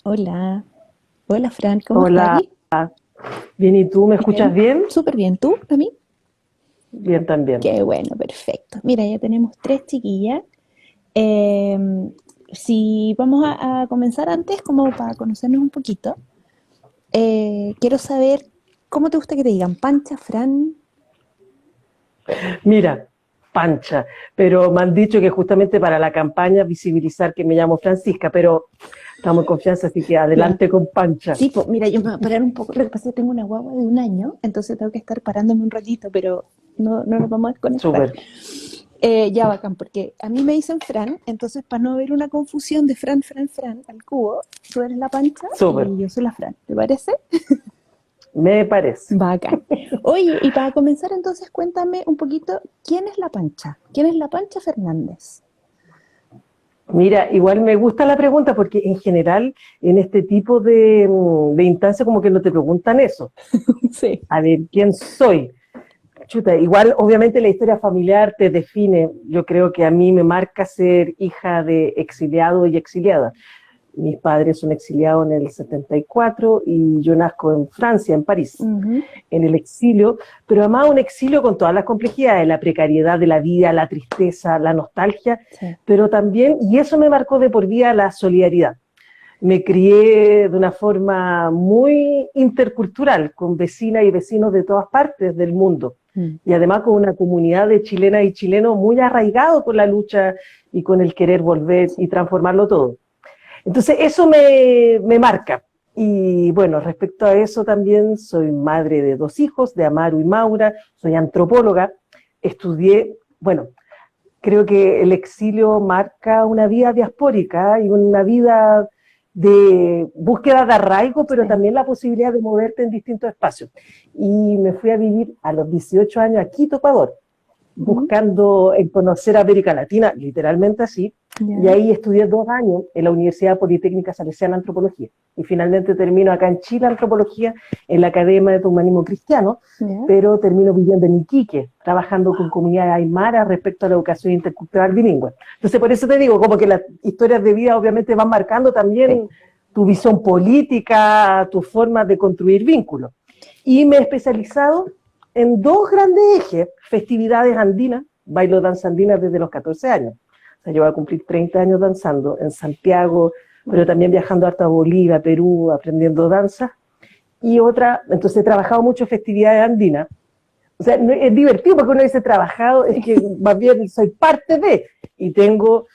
Hola, hola Fran, ¿cómo estás? Hola, bien, ¿y tú me escuchas Bien, bien? súper bien. ¿Tú, a mí? Bien también. Qué bueno, perfecto. Mira, ya tenemos tres chiquillas. Eh, si vamos a comenzar antes, como para conocernos un poquito, quiero saber cómo te gusta que te digan, Pancha, Fran. Mira, Pancha, pero me han dicho que justamente para la campaña visibilizar que me llamo Francisca, pero estamos en confianza, así que Ya. adelante con Pancha. Sí, pues mira, yo me voy a parar un poco. Lo que pasa es que tengo una guagua de 1 año, entonces tengo que estar parándome un ratito, pero no nos vamos a desconectar. Súper, Ya bacán, porque a mí me dicen Fran, entonces para no haber una confusión de Fran, Fran, Fran al cubo, tú eres la Pancha súper, y yo soy la Fran, ¿te parece? me parece. Bacán. Oye, y para comenzar entonces cuéntame un poquito, ¿quién es la Pancha? ¿Quién es la Pancha Fernández? Mira, igual me gusta la pregunta porque en general en este tipo de instancias como que no te preguntan eso. Sí. A ver, ¿quién soy? Chuta, igual obviamente la historia familiar te define. Yo creo que a mí me marca ser hija de exiliado y exiliada. Mis padres son exiliados en el 74 y yo nazco en Francia, en París, Ujú. en el exilio, pero además un exilio con todas las complejidades, la precariedad de la vida, la tristeza, la nostalgia, Sí. pero también, y eso me marcó de por vida, la solidaridad. Me crié de una forma muy intercultural, con vecinas y vecinos de todas partes del mundo. Mm. Y además con una comunidad de chilenas y chilenos muy arraigados con la lucha y con el querer volver Sí. y transformarlo todo. Entonces eso me marca. Y bueno, respecto a eso también soy madre de 2 hijos, de Amaru y Maura, soy antropóloga, estudié, bueno, creo que el exilio marca una vida diaspórica y una vida de búsqueda de arraigo, pero Sí. también la posibilidad de moverte en distintos espacios. Y me fui a vivir a los 18 años a Quito, Ecuador, Mm. buscando en conocer América Latina, literalmente así, y Ya. ahí estudié 2 años en la Universidad Politécnica Salesiana Antropología. Y finalmente termino acá en Chile Antropología, en la Academia de Humanismo Cristiano, Ya. pero termino viviendo en Iquique, trabajando con comunidades aymaras respecto a la educación intercultural bilingüe. Entonces, por eso te digo, como que las historias de vida obviamente van marcando Sí. también tu visión política, tu forma de construir vínculos. Y me he especializado en dos grandes ejes, festividades andinas, bailo danza andina desde los 14 años. O sea, yo voy a cumplir 30 años danzando en Santiago, pero Bueno. también viajando hasta Bolivia, Perú, aprendiendo danza. Y otra, entonces he trabajado mucho en festividades andinas. O sea, es divertido porque uno dice trabajado, es Sí. que más bien soy parte de, y tengo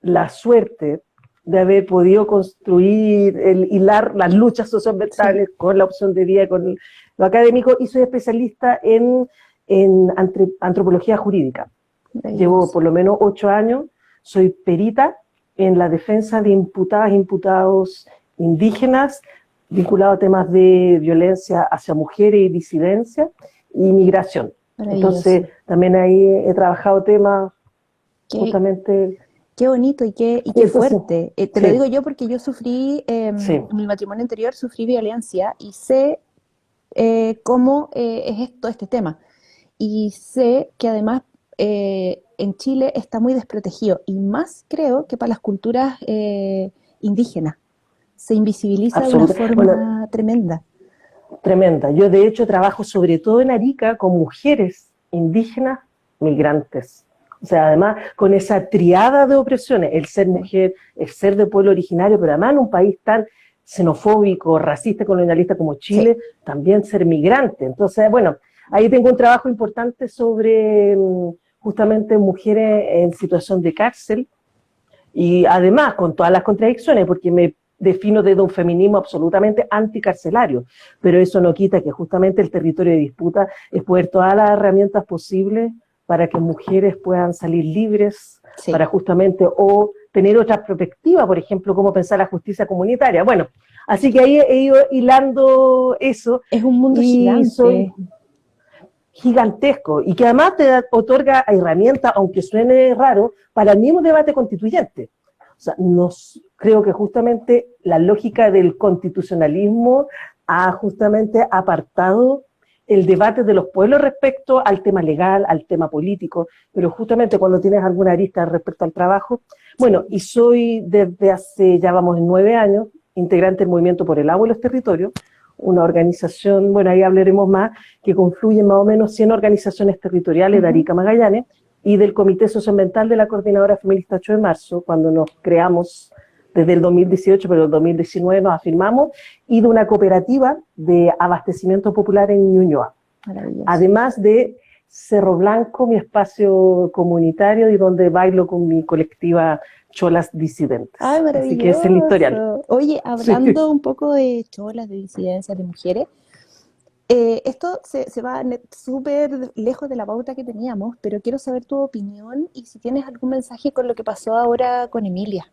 la suerte de haber podido construir, hilar las luchas Sí. socioambientales con la opción de vida, con lo académico, y soy especialista en antropología jurídica. Llevo Maravilloso. por lo menos 8 años, soy perita en la defensa de imputadas, imputados indígenas, vinculado a temas de violencia hacia mujeres y disidencia y migración. Entonces, Maravilloso. también ahí he trabajado temas Qué, justamente. qué bonito y qué Entonces, fuerte. Te lo digo sí, yo porque yo sufrí, sí, en mi matrimonio anterior sufrí violencia y sé cómo es esto, este tema. Y sé que además en Chile está muy desprotegido y más creo que para las culturas indígenas. Se invisibiliza de una absoluta. Bueno, forma tremenda. tremenda. Yo de hecho trabajo sobre todo en Arica con mujeres indígenas migrantes. O sea, además con esa triada de opresiones, el ser Sí, mujer, el ser de pueblo originario, pero además en un país tan xenofóbico, racista, colonialista como sí, Chile, también ser migrante. Entonces, bueno, ahí tengo un trabajo importante sobre justamente mujeres en situación de cárcel, y además con todas las contradicciones, porque me defino desde un feminismo absolutamente anticarcelario, pero eso no quita que justamente el territorio de disputa es poder todas las herramientas posibles para que mujeres puedan salir libres, sí. para justamente o tener otra perspectiva, por ejemplo, cómo pensar la justicia comunitaria. Bueno, así que ahí he ido hilando eso Es un mundo y soy gigante. gigantesco y que además te otorga herramientas, aunque suene raro, para el mismo debate constituyente. O sea, creo que justamente la lógica del constitucionalismo ha justamente apartado el debate de los pueblos respecto al tema legal, al tema político, pero justamente cuando tienes alguna arista respecto al trabajo, bueno, y soy desde hace, ya vamos en 9 años, integrante del Movimiento por el Agua y los Territorios, una organización, bueno, ahí hablaremos más, que confluye más o menos 100 organizaciones territoriales de Arica Magallanes, y del Comité Socioambiental de la Coordinadora Feminista 8 de marzo, cuando nos creamos desde el 2018, pero en el 2019 nos afirmamos, y de una cooperativa de abastecimiento popular en Ñuñoa. Maravilloso. Además de Cerro Blanco, mi espacio comunitario, y donde bailo con mi colectiva Cholas Disidentes. Ay, maravilloso. Así que ese es el historial. Oye, hablando un poco de cholas, de disidencias, de mujeres, esto se va súper lejos de la pauta que teníamos, pero quiero saber tu opinión y si tienes algún mensaje con lo que pasó ahora con Emilia.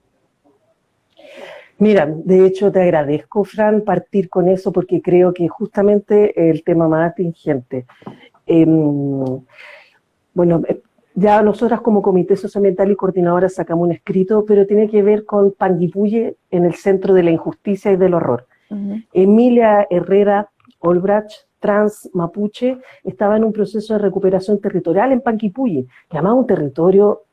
Mira, de hecho te agradezco, Fran, partir con eso, porque creo que justamente el tema más atingente. Bueno, ya nosotras como Comité Socioambiental y Coordinadora sacamos un escrito, pero tiene que ver con Panguipulli en el centro de la injusticia y del horror. Emilia Herrera Olbrach, trans mapuche, estaba en un proceso de recuperación territorial en Panguipulli, que además es un territorio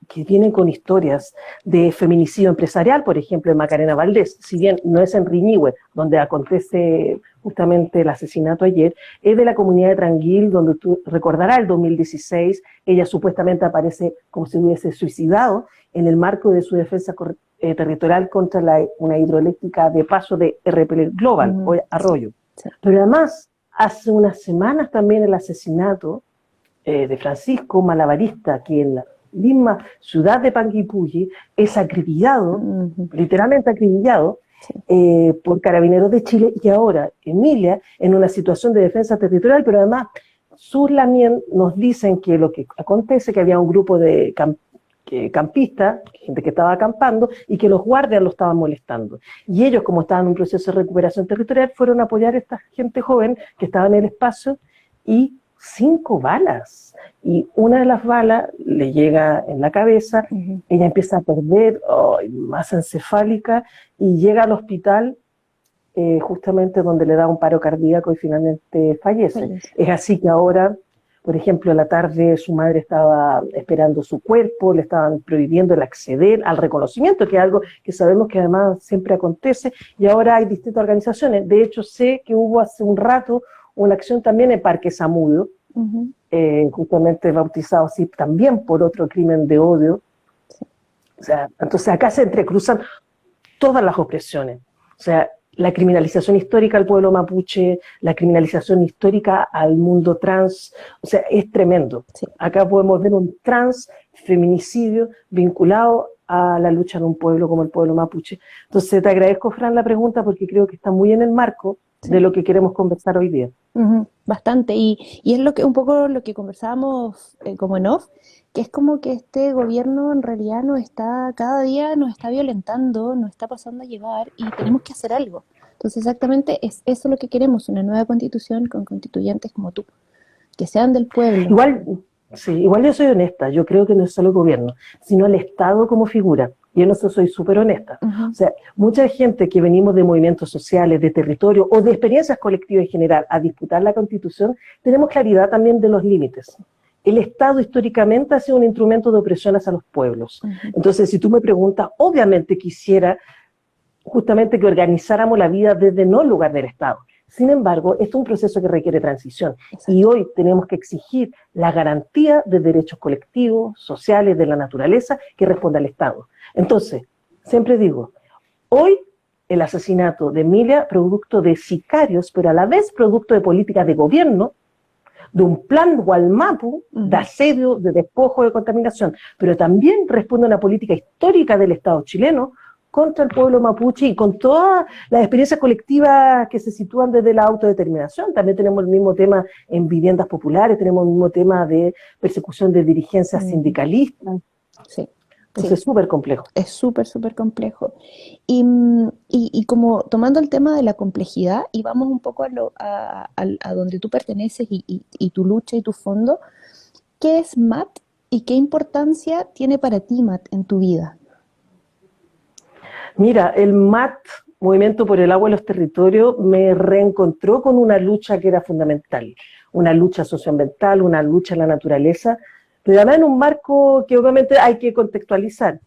que viene con historias de feminicidio empresarial, por ejemplo, en Macarena Valdés, si bien no es en Riñihue, donde acontece justamente el asesinato ayer, es de la comunidad de Tranguil, donde tú recordarás el 2016, ella supuestamente aparece como si hubiese suicidado en el marco de su defensa territorial contra una hidroeléctrica de paso de RPL Global, o Arroyo. Sí. Pero además, hace unas semanas también el asesinato de Francisco Malabarista, que en la misma ciudad de Panguipulli es acribillado, literalmente acribillado, por Carabineros de Chile, y ahora Emilia en una situación de defensa territorial, pero además sus lamien nos dicen que lo que acontece, que había un grupo de campistas, gente que estaba acampando, y que los guardias lo estaban molestando. Y ellos, como estaban en un proceso de recuperación territorial, fueron a apoyar a esta gente joven que estaba en el espacio, y 5 balas. Y una de las balas le llega en la cabeza, ella empieza a perder masa encefálica, y llega al hospital justamente donde le da un paro cardíaco y finalmente fallece. Es así que ahora, por ejemplo, en la tarde su madre estaba esperando su cuerpo, le estaban prohibiendo el acceder al reconocimiento, que es algo que sabemos que además siempre acontece, y ahora hay distintas organizaciones. De hecho, sé que hubo hace un rato una acción también en Parque Zamudio, justamente bautizado así también por otro crimen de odio. O sea, entonces acá se entrecruzan todas las opresiones. O sea, la criminalización histórica al pueblo mapuche, la criminalización histórica al mundo trans, o sea, es tremendo. Sí. Acá podemos ver un transfeminicidio vinculado a la lucha de un pueblo como el pueblo mapuche. Entonces te agradezco, Fran, la pregunta, porque creo que está muy en el marco de lo que queremos conversar hoy día. Bastante, y es lo que un poco lo que conversábamos como en off, que es como que este gobierno en realidad cada día nos está violentando, nos está pasando a llevar, y tenemos que hacer algo. Entonces exactamente es eso lo que queremos, una nueva constitución con constituyentes como tú, que sean del pueblo. Igual yo soy honesta, yo creo que no es solo el gobierno, sino el Estado como figura. Y en eso soy súper honesta. O sea, mucha gente que venimos de movimientos sociales, de territorio o de experiencias colectivas en general a disputar la Constitución, tenemos claridad también de los límites. El Estado históricamente ha sido un instrumento de opresión hacia los pueblos. Entonces, si tú me preguntas, obviamente quisiera justamente que organizáramos la vida desde no el lugar del Estado. Sin embargo, esto es un proceso que requiere transición. Exacto. Y hoy tenemos que exigir la garantía de derechos colectivos, sociales, de la naturaleza, que responda al Estado. Entonces, siempre digo, hoy el asesinato de Emilia, producto de sicarios, pero a la vez producto de políticas de gobierno, de un plan Gualmapu, de asedio, de despojo, de contaminación, pero también responde a una política histórica del Estado chileno contra el pueblo mapuche y con todas las experiencias colectivas que se sitúan desde la autodeterminación. También tenemos el mismo tema en viviendas populares, tenemos el mismo tema de persecución de dirigencias sindicalistas. Sí. Entonces es súper complejo. Es súper, súper complejo. Y como tomando el tema de la complejidad, y vamos un poco a donde tú perteneces y tu lucha y tu fondo, ¿qué es MAT y qué importancia tiene para ti MAT en tu vida? Mira, el MAT, Movimiento por el Agua y los Territorios, me reencontró con una lucha que era fundamental, una lucha socioambiental, una lucha en la naturaleza, pero además en un marco que obviamente hay que contextualizar.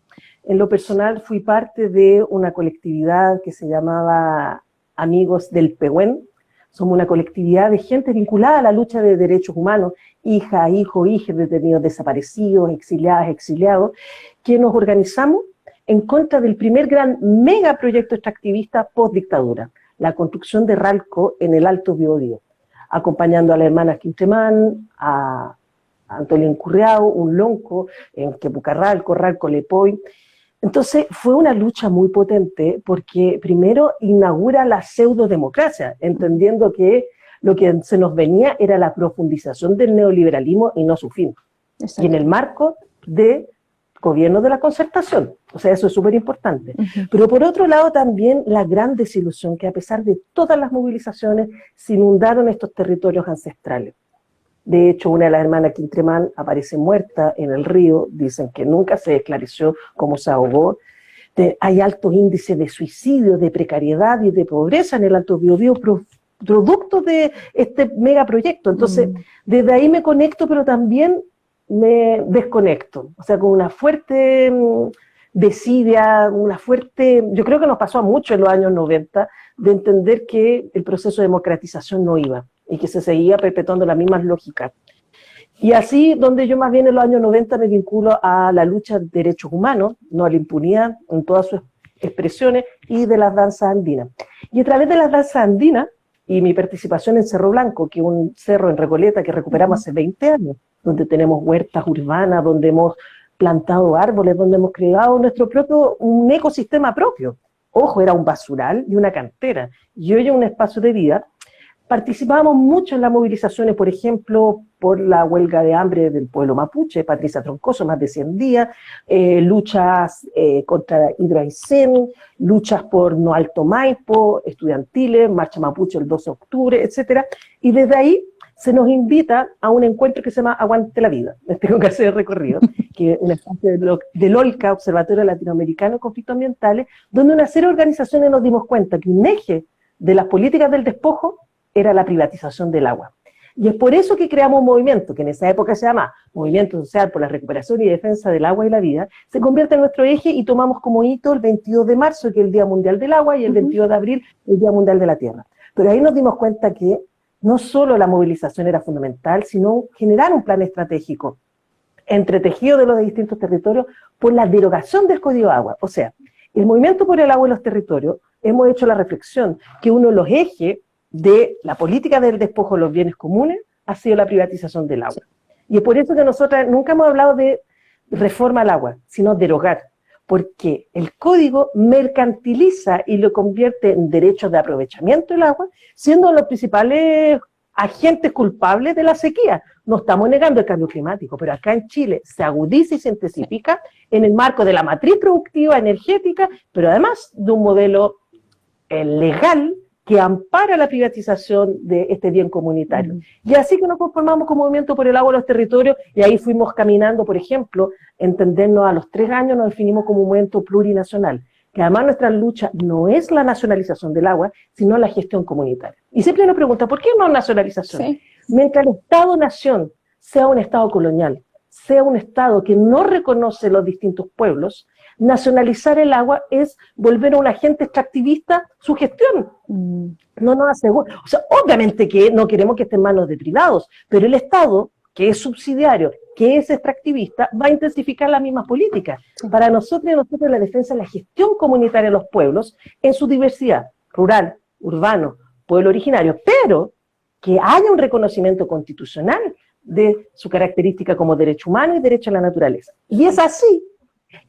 En lo personal fui parte de una colectividad que se llamaba Amigos del Pehuen. Somos una colectividad de gente vinculada a la lucha de derechos humanos, hija, hijo, hijas, detenidos desaparecidos, exiliadas, exiliados, que nos organizamos en contra del primer gran megaproyecto extractivista post-dictadura, la construcción de Ralco en el Alto Biobío, acompañando a la hermana Quintremán, a Antolín Curriao, un lonco en Quepucarralco, Ralco Lepoy. Entonces fue una lucha muy potente porque primero inaugura la pseudodemocracia, entendiendo que lo que se nos venía era la profundización del neoliberalismo y no su fin. Exacto. Y en el marco de gobierno de la concertación, o sea, eso es súper importante. Pero por otro lado también la gran desilusión que a pesar de todas las movilizaciones se inundaron estos territorios ancestrales. De hecho, una de las hermanas Quintremán aparece muerta en el río, dicen que nunca se esclareció cómo se ahogó. Hay altos índices de suicidio, de precariedad y de pobreza en el Alto Biobío, producto de este megaproyecto. Entonces, desde ahí me conecto, pero también me desconecto. O sea, con una fuerte desidia, una fuerte... Yo creo que nos pasó a mucho en los años 90, de entender que el proceso de democratización no iba, y que se seguía perpetuando las mismas lógicas. Y así, donde yo más bien en los años 90 me vinculo a la lucha de derechos humanos, no a la impunidad, en todas sus expresiones, y de las danzas andinas. Y a través de las danzas andinas, y mi participación en Cerro Blanco, que es un cerro en Recoleta que recuperamos hace 20 años, donde tenemos huertas urbanas, donde hemos plantado árboles, donde hemos creado nuestro propio, un ecosistema propio. Ojo, era un basural y una cantera, y hoy es un espacio de vida. Participábamos mucho en las movilizaciones, por ejemplo, por la huelga de hambre del pueblo mapuche, Patricia Troncoso, más de 100 días, luchas contra Hidro Aysén, luchas por No Alto Maipo, estudiantiles, Marcha Mapuche el 12 de octubre, etc. Y desde ahí se nos invita a un encuentro que se llama Aguante la Vida. Les tengo que hacer el recorrido, que es un espacio del OLCA, Observatorio Latinoamericano de Conflictos Ambientales, donde una serie de organizaciones nos dimos cuenta que un eje de las políticas del despojo era la privatización del agua. Y es por eso que creamos un movimiento, que en esa época se llama Movimiento Social por la Recuperación y Defensa del Agua y la Vida, se convierte en nuestro eje y tomamos como hito el 22 de marzo, que es el Día Mundial del Agua, y el 22 de abril, el Día Mundial de la Tierra. Pero ahí nos dimos cuenta que no solo la movilización era fundamental, sino generar un plan estratégico entretejido de los distintos territorios por la derogación del Código de Agua. O sea, el movimiento por el agua en los territorios, hemos hecho la reflexión que uno de los ejes de la política del despojo de los bienes comunes ha sido la privatización del agua. Y es por eso que nosotras nunca hemos hablado de reforma al agua, sino derogar, porque el código mercantiliza y lo convierte en derechos de aprovechamiento del agua, siendo los principales agentes culpables de la sequía. No estamos negando el cambio climático, pero acá en Chile se agudiza y se intensifica en el marco de la matriz productiva energética, pero además de un modelo legal que ampara la privatización de este bien comunitario. Y así que nos conformamos como Movimiento por el Agua en los Territorios, y ahí fuimos caminando, por ejemplo, entendernos a los 3 años, nos definimos como un movimiento plurinacional, que además nuestra lucha no es la nacionalización del agua, sino la gestión comunitaria. Y siempre nos pregunta, ¿por qué no nacionalización? Sí. Mientras el Estado-nación sea un Estado colonial, sea un Estado que no reconoce los distintos pueblos, nacionalizar el agua es volver a un agente extractivista su gestión. No nos asegura. O sea, obviamente que no queremos que esté en manos de privados, pero el Estado, que es subsidiario, que es extractivista, va a intensificar las mismas políticas. Para nosotros y nosotros la defensa es la gestión comunitaria de los pueblos en su diversidad, rural, urbano, pueblo originario, pero que haya un reconocimiento constitucional de su característica como derecho humano y derecho a la naturaleza. Y es así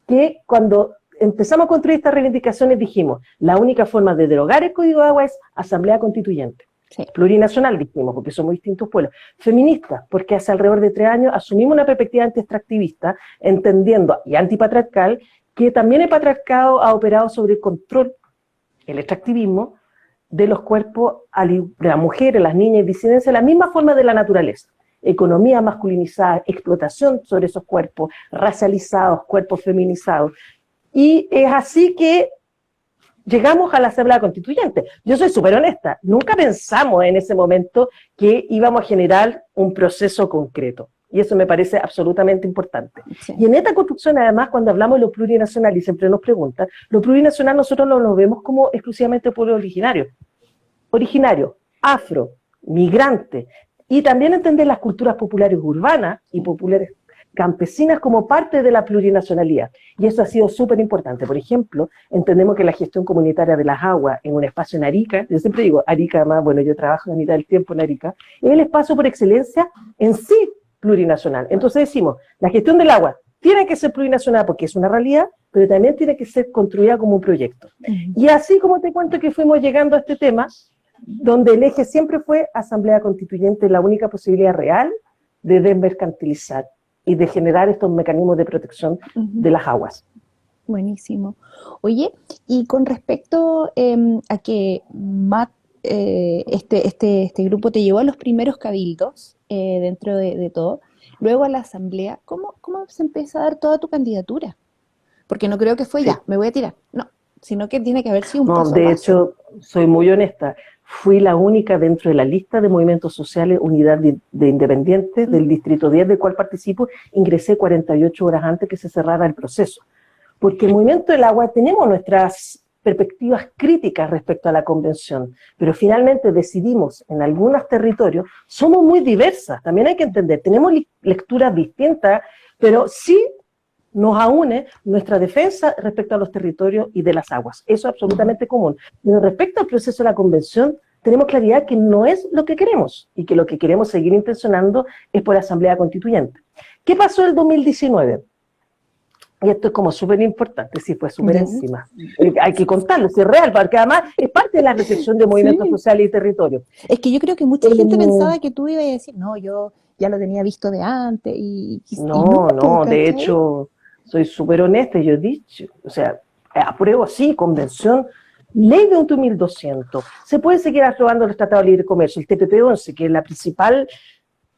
que cuando empezamos a construir estas reivindicaciones dijimos, la única forma de derogar el Código de Agua es asamblea constituyente. Sí. Plurinacional dijimos, porque somos distintos pueblos. Feministas, porque hace alrededor de 3 años asumimos una perspectiva anti-extractivista, entendiendo, y antipatriarcal, que también el patriarcado ha operado sobre el control, el extractivismo, de los cuerpos de las mujeres, las niñas y disidencias, la misma forma de la naturaleza. Economía masculinizada, explotación sobre esos cuerpos, racializados, cuerpos feminizados. Y es así que llegamos a la Asamblea Constituyente. Yo soy súper honesta, nunca pensamos en ese momento que íbamos a generar un proceso concreto. Y eso me parece absolutamente importante. Sí. Y en esta construcción, además, cuando hablamos de lo plurinacional, y siempre nos preguntan, lo plurinacional nosotros no lo vemos como exclusivamente pueblo originario, afro, migrante, y también entender las culturas populares urbanas y populares campesinas como parte de la plurinacionalidad. Y eso ha sido súper importante. Por ejemplo, entendemos que la gestión comunitaria de las aguas en un espacio en Arica, yo siempre digo, Arica además, bueno, yo trabajo la mitad del tiempo en Arica, es el espacio por excelencia en sí plurinacional. Entonces decimos, la gestión del agua tiene que ser plurinacional porque es una realidad, pero también tiene que ser construida como un proyecto. Y así como te cuento que fuimos llegando a este tema, donde el eje siempre fue Asamblea Constituyente, la única posibilidad real de desmercantilizar y de generar estos mecanismos de protección de las aguas. Buenísimo. Oye, y con respecto a que Matt, este grupo te llevó a los primeros cabildos dentro de todo, luego a la asamblea, ¿cómo se empieza a dar toda tu candidatura? Porque no creo que fue Sí. ya, me voy a tirar. No, sino que tiene que haber sido un No, paso a de paso. hecho, soy muy honesta. Fui la única dentro de la lista de movimientos sociales, unidad de independientes del Distrito 10, del cual participo, ingresé 48 horas antes que se cerrara el proceso. Porque el Movimiento del Agua tenemos nuestras perspectivas críticas respecto a la convención, pero finalmente decidimos en algunos territorios, somos muy diversas, también hay que entender, tenemos lecturas distintas, pero sí nos aúne nuestra defensa respecto a los territorios y de las aguas. Eso es absolutamente común. Pero respecto al proceso de la convención, tenemos claridad que no es lo que queremos y que lo que queremos seguir intencionando es por Asamblea Constituyente. ¿Qué pasó en el 2019? Y esto es como súper importante, sí, fue súper encima. Hay que contarlo, si es real, porque además es parte de la reflexión de movimientos sociales y territorios. Es que yo creo que mucha gente pensaba que tú ibas a decir, no, yo ya lo tenía visto de antes y No, de ¿cachai? hecho, soy súper honesta, yo he dicho, o sea, apruebo sí, convención, ley 21.200. Se puede seguir aprobando los tratados de libre comercio, el TPP-11, que es la principal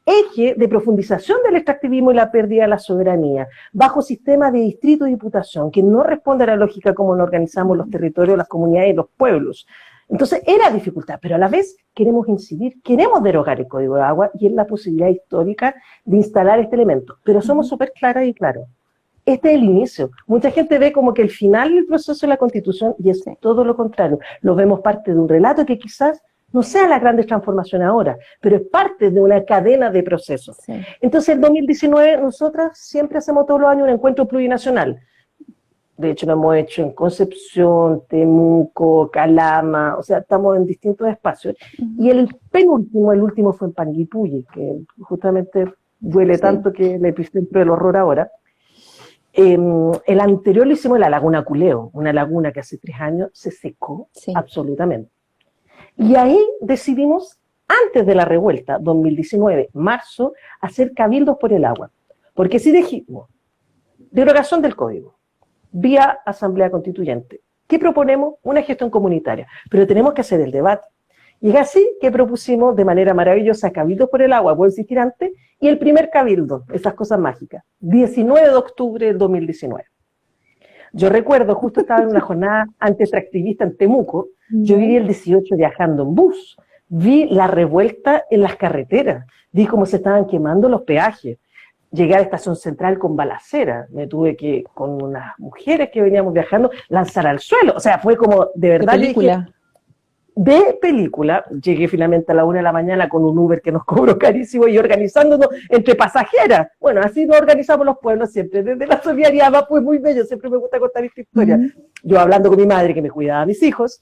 eje de profundización del extractivismo y la pérdida de la soberanía, bajo sistemas de distrito y diputación, que no responde a la lógica como nos organizamos los territorios, las comunidades y los pueblos. Entonces era dificultad, pero a la vez queremos incidir, queremos derogar el Código de Agua y es la posibilidad histórica de instalar este elemento, pero somos súper claras y claros. Este es el inicio. Mucha gente ve como que el final del proceso de la Constitución y es todo lo contrario. Lo vemos parte de un relato que quizás no sea la gran transformación ahora, pero es parte de una cadena de procesos. Sí. Entonces, en 2019, nosotras siempre hacemos todos los años un encuentro plurinacional. De hecho, lo hemos hecho en Concepción, Temuco, Calama, o sea, estamos en distintos espacios. Y el penúltimo, el último fue en Panguipulli, que justamente duele tanto que el epicentro del horror ahora. El anterior lo hicimos en la Laguna Culeo, una laguna que hace 3 años se secó absolutamente. Y ahí decidimos, antes de la revuelta, 2019, marzo, hacer cabildos por el agua. Porque si dijimos, derogación del código, vía Asamblea Constituyente, ¿qué proponemos? Una gestión comunitaria, pero tenemos que hacer el debate. Y es así que propusimos de manera maravillosa cabildos por el agua, puedo insistir antes, y el primer cabildo, esas cosas mágicas, 19 de octubre del 2019. Yo recuerdo, justo estaba en una jornada anti-extractivista en Temuco, yo viví el 18 viajando en bus, vi la revuelta en las carreteras, vi cómo se estaban quemando los peajes, llegué a la estación central con balacera, me tuve que, con unas mujeres que veníamos viajando, lanzar al suelo, o sea, fue como, de verdad, ¿De película? De película, llegué finalmente a la 1 de la mañana con un Uber que nos cobró carísimo y organizándonos entre pasajeras. Bueno, así nos organizamos los pueblos siempre, desde la solidaridad, pues muy bello, siempre me gusta contar esta historia. Yo hablando con mi madre que me cuidaba a mis hijos,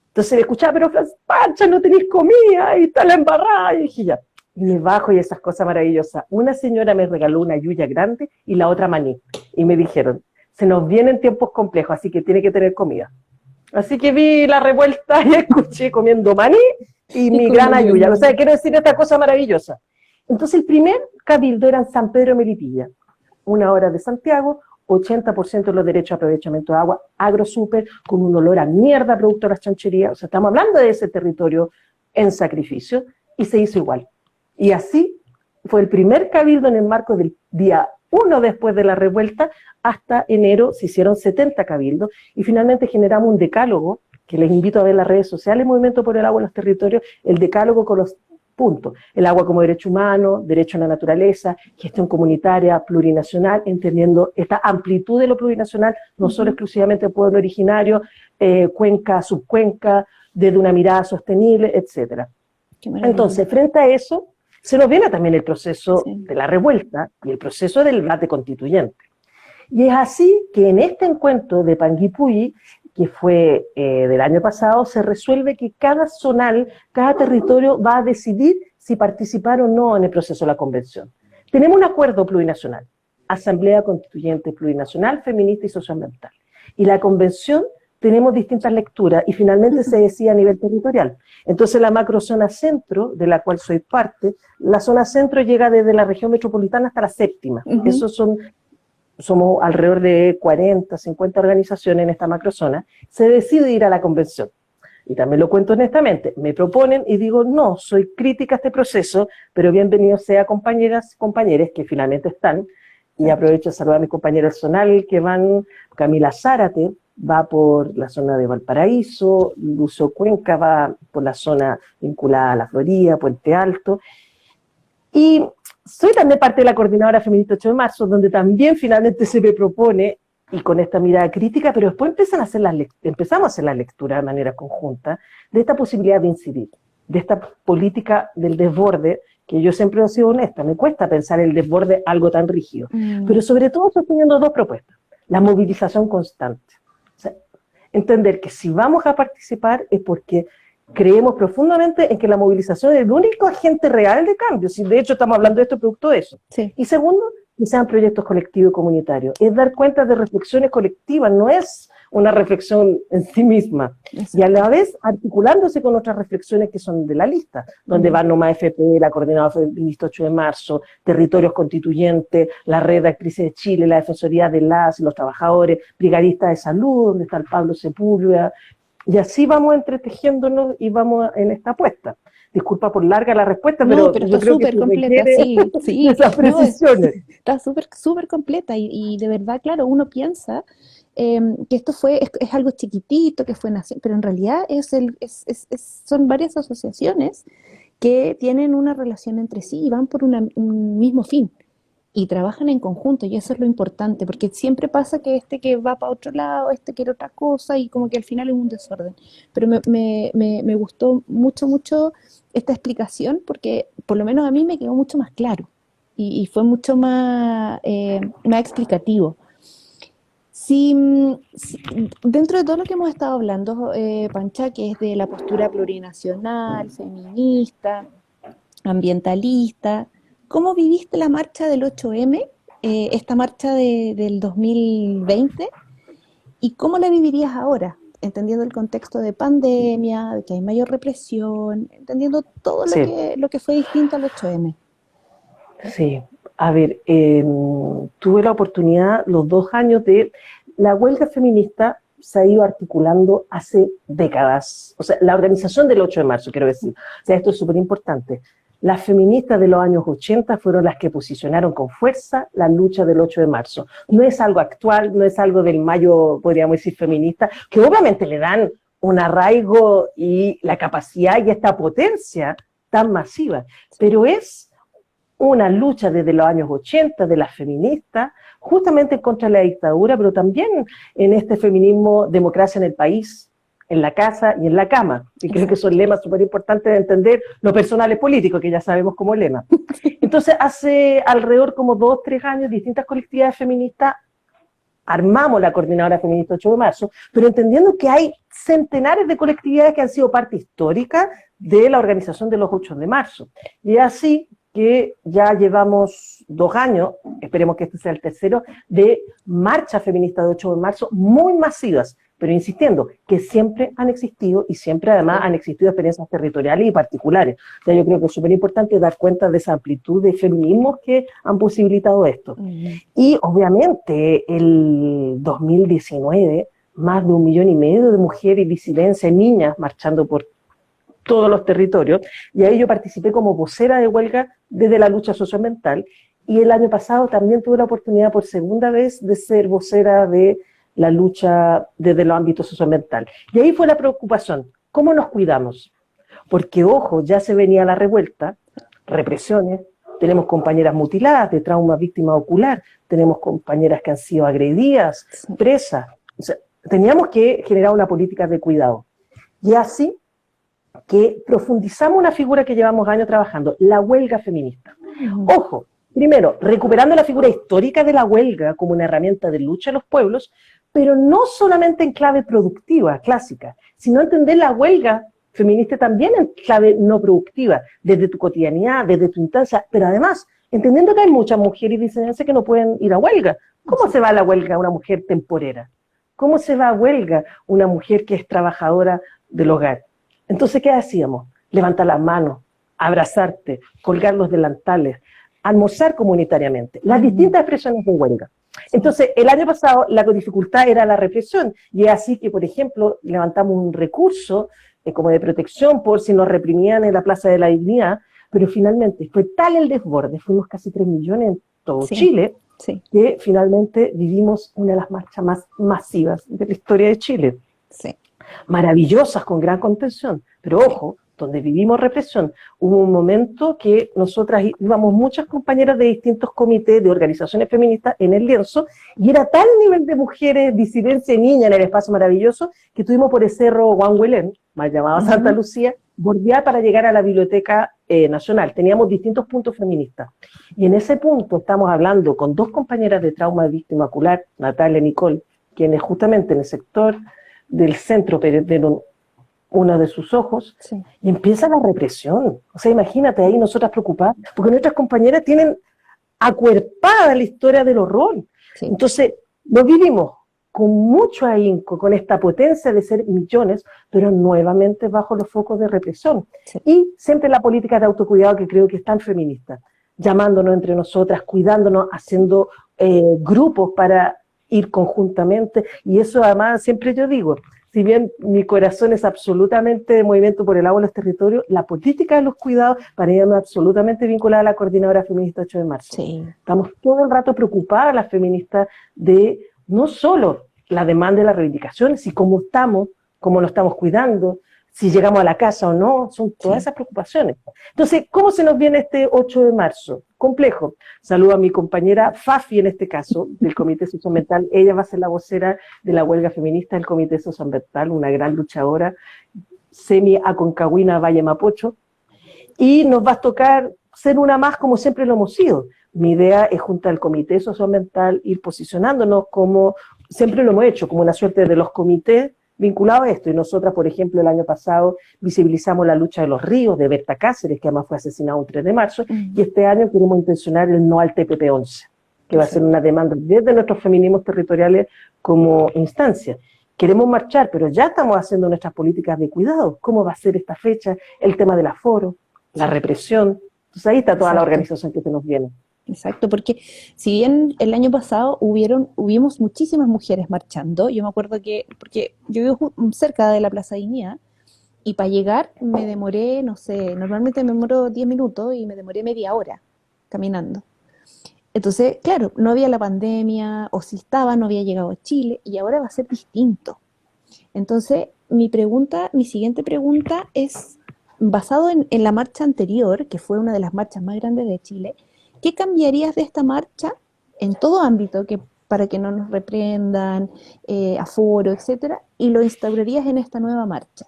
entonces me escuchaba, pero Pancha, no tenéis comida, y está la embarrada, y dije ya. Y me bajo y esas cosas maravillosas. Una señora me regaló una yuya grande y la otra maní. Y me dijeron, se nos vienen tiempos complejos, así que tiene que tener comida. Así que vi la revuelta y escuché comiendo maní y mi gran ayuya. O sea, quiero decir esta cosa maravillosa. Entonces el primer cabildo era en San Pedro de Melipilla, 1 hora de Santiago, 80% de los derechos a aprovechamiento de agua, agrosuper, con un olor a mierda producto de las chancherías. O sea, estamos hablando de ese territorio en sacrificio y se hizo igual. Y así fue el primer cabildo en el marco del día 1 después de la revuelta, hasta enero se hicieron 70 cabildos y finalmente generamos un decálogo, que les invito a ver en las redes sociales, Movimiento por el Agua en los Territorios, el decálogo con los puntos. El agua como derecho humano, derecho a la naturaleza, gestión comunitaria, plurinacional, entendiendo esta amplitud de lo plurinacional, no solo exclusivamente el pueblo originario, cuenca, subcuenca, desde una mirada sostenible, etcétera. Entonces, frente a eso, se nos viene también el proceso de la revuelta y el proceso del debate constituyente. Y es así que en este encuentro de Panguipulli, que fue del año pasado, se resuelve que cada zonal, cada territorio va a decidir si participar o no en el proceso de la convención. Tenemos un acuerdo plurinacional, Asamblea Constituyente Plurinacional, Feminista y Socioambiental. Y la convención tenemos distintas lecturas y finalmente se decide a nivel territorial. Entonces la macrozona centro, de la cual soy parte, la zona centro llega desde la región metropolitana hasta la séptima. Esos somos alrededor de 40, 50 organizaciones en esta macrozona. Se decide ir a la convención. Y también lo cuento honestamente, me proponen y digo, no, soy crítica a este proceso, pero bienvenido sea compañeras, compañeros que finalmente están. Y aprovecho de saludar a mis compañeros zonal que van, Camila Zárate, va por la zona de Valparaíso, Lucio Cuenca va por la zona vinculada a la Florida, Puente Alto, y soy también parte de la Coordinadora Feminista 8 de Marzo, donde también finalmente se me propone, y con esta mirada crítica, pero después empezamos a hacer la lectura de manera conjunta, de esta posibilidad de incidir, de esta política del desborde, que yo siempre he sido honesta, me cuesta pensar el desborde algo tan rígido, pero sobre todo sosteniendo dos propuestas, la movilización constante. O sea, entender que si vamos a participar es porque creemos profundamente en que la movilización es el único agente real de cambio, si de hecho estamos hablando de esto producto de eso. Sí. Y segundo, que sean proyectos colectivos y comunitarios, es dar cuenta de reflexiones colectivas, no es una reflexión en sí misma, y a la vez articulándose con otras reflexiones que son de la lista, donde van Noma FP, la Coordinadora Feminista 8 de Marzo, Territorios Constituyentes, la Red de Actrices de Chile, la Defensoría de las y los Trabajadores, Brigadistas de Salud, donde está el Pablo Sepúlveda, y así vamos entretejiéndonos y vamos en esta apuesta. Disculpa por larga la respuesta, pero yo está creo súper que completa, sí, esas precisiones. No, está súper completa y de verdad, claro, uno piensa que esto es algo chiquitito, que fue naciendo, pero en realidad son varias asociaciones que tienen una relación entre sí y van por un mismo fin y trabajan en conjunto, y eso es lo importante, porque siempre pasa que que va para otro lado, quiere otra cosa, y como que al final es un desorden. Pero me gustó mucho esta explicación, porque por lo menos a mí me quedó mucho más claro, y fue mucho más explicativo. Si, dentro de todo lo que hemos estado hablando, Pancha, que es de la postura plurinacional, feminista, ambientalista, ¿cómo viviste la marcha del 8M, esta marcha del 2020, y cómo la vivirías ahora, entendiendo el contexto de pandemia, de que hay mayor represión, entendiendo todo lo que fue distinto al 8M? Sí, a ver, tuve la oportunidad los 2 años de... La huelga feminista se ha ido articulando hace décadas, o sea, la organización del 8 de marzo, quiero decir, o sea, esto es súper importante. Las feministas de los años 80 fueron las que posicionaron con fuerza la lucha del 8 de marzo. No es algo actual, no es algo del mayo, podríamos decir, feminista, que obviamente le dan un arraigo y la capacidad y esta potencia tan masiva, pero es una lucha desde los años 80 de las feministas, justamente contra la dictadura, pero también en este feminismo, democracia en el país, en la casa y en la cama. Y creo que son lemas súper importantes de entender lo personal y político, que ya sabemos como lema. Entonces, hace alrededor como 2, 3 años, distintas colectividades feministas armamos la Coordinadora Feminista 8 de marzo, pero entendiendo que hay centenares de colectividades que han sido parte histórica de la organización de los 8 de marzo. Y así que ya llevamos 2 años, esperemos que este sea el tercero, de marcha feminista de 8 de marzo muy masivas, pero insistiendo, que siempre han existido y siempre además han existido experiencias territoriales y particulares. O sea, yo creo que es súper importante dar cuenta de esa amplitud de feminismos que han posibilitado esto. Y obviamente el 2019, más de 1,5 millones de mujeres y disidencias, niñas marchando por todos los territorios, y ahí yo participé como vocera de huelga desde la lucha socioambiental, y el año pasado también tuve la oportunidad por segunda vez de ser vocera de la lucha desde los ámbitos socioambiental. Y ahí fue la preocupación, ¿cómo nos cuidamos? porque ojo, ya se venía la revuelta, represiones, tenemos compañeras mutiladas de trauma víctima ocular, tenemos compañeras que han sido agredidas, Sí. presas, o sea, teníamos que generar una política de cuidado. Y así que profundizamos una figura que llevamos años trabajando, la huelga feminista. Ojo, primero, recuperando la figura histórica de la huelga como una herramienta de lucha de los pueblos, pero no solamente en clave productiva, clásica, sino entender la huelga feminista también en clave no productiva, desde tu cotidianidad, desde tu instancia, pero además, entendiendo que hay muchas mujeres y disidencias que no pueden ir a huelga. ¿Cómo se va a la huelga una mujer temporera? ¿Cómo se va a huelga una mujer que es trabajadora del hogar? Entonces, ¿qué hacíamos? Levantar las manos, abrazarte, colgar los delantales, almorzar comunitariamente, las distintas expresiones de huelga. Entonces, el año pasado la dificultad era la represión, y es así que, por ejemplo, levantamos un recurso como de protección por si nos reprimían en la Plaza de la Dignidad, pero finalmente fue tal el desborde, fuimos casi 3 millones en todo Chile, que finalmente vivimos una de las marchas más masivas de la historia de Chile. Maravillosas, con gran contención, pero ojo, donde vivimos represión, hubo un momento que nosotras íbamos muchas compañeras de distintos comités de organizaciones feministas en el lienzo, y era tal nivel de mujeres, disidencia y niñas en el espacio maravilloso, que tuvimos por el cerro Huanhuelén, más llamado Santa Lucía, bordear para llegar a la Biblioteca Nacional. Teníamos distintos puntos feministas. Y en ese punto estamos hablando con 2 compañeras de trauma de víctima ocular, Natalia y Nicole, quienes justamente en el sector del centro perdieron uno de sus ojos, y empieza la represión. O sea, imagínate ahí nosotras preocupadas, porque nuestras compañeras tienen acuerpada la historia del horror. Entonces, lo vivimos con mucho ahínco, con esta potencia de ser millones, pero nuevamente bajo los focos de represión. Y siempre la política de autocuidado, que creo que es tan feminista, llamándonos entre nosotras, cuidándonos, haciendo grupos para ir conjuntamente, y eso además siempre yo digo, si bien mi corazón es absolutamente de Movimiento por el Agua y los Territorios, la política de los cuidados para ella no es absolutamente vinculada a la Coordinadora Feminista 8 de marzo. Estamos todo el rato preocupadas las feministas de no solo la demanda de las reivindicaciones, y cómo estamos, cómo nos estamos cuidando, si llegamos a la casa o no, son todas esas preocupaciones. Entonces, ¿cómo se nos viene este 8 de marzo? Complejo. Saludo a mi compañera Fafi, en este caso, del Comité Socioambiental. Ella va a ser la vocera de la huelga feminista del Comité Socioambiental, una gran luchadora, semi-aconcagüina Valle Mapocho, y nos va a tocar ser una más como siempre lo hemos sido. Mi idea es, junto al Comité Socioambiental, ir posicionándonos como siempre lo hemos hecho, como una suerte de los comités vinculado a esto. Y nosotras, por ejemplo, el año pasado visibilizamos la lucha de los ríos de Berta Cáceres, que además fue asesinado un 3 de marzo, y este año queremos intencionar el no al TPP-11, que va a ser una demanda desde nuestros feminismos territoriales como instancia. Queremos marchar, pero ya estamos haciendo nuestras políticas de cuidado. ¿Cómo va a ser esta fecha? El tema del aforo, la represión. Entonces ahí está toda la organización que se nos viene. Exacto, porque si bien el año pasado hubimos muchísimas mujeres marchando, yo me acuerdo que, porque yo vivo cerca de la Plaza Dignidad, y para llegar me demoré, no sé, normalmente me demoro 10 minutos y me demoré media hora caminando. Entonces, claro, no había la pandemia, o si estaba, no había llegado a Chile, y ahora va a ser distinto. Entonces, mi siguiente pregunta es, basado en la marcha anterior, que fue una de las marchas más grandes de Chile, ¿qué cambiarías de esta marcha en todo ámbito, para que no nos reprendan, aforo, etcétera, y lo instaurarías en esta nueva marcha?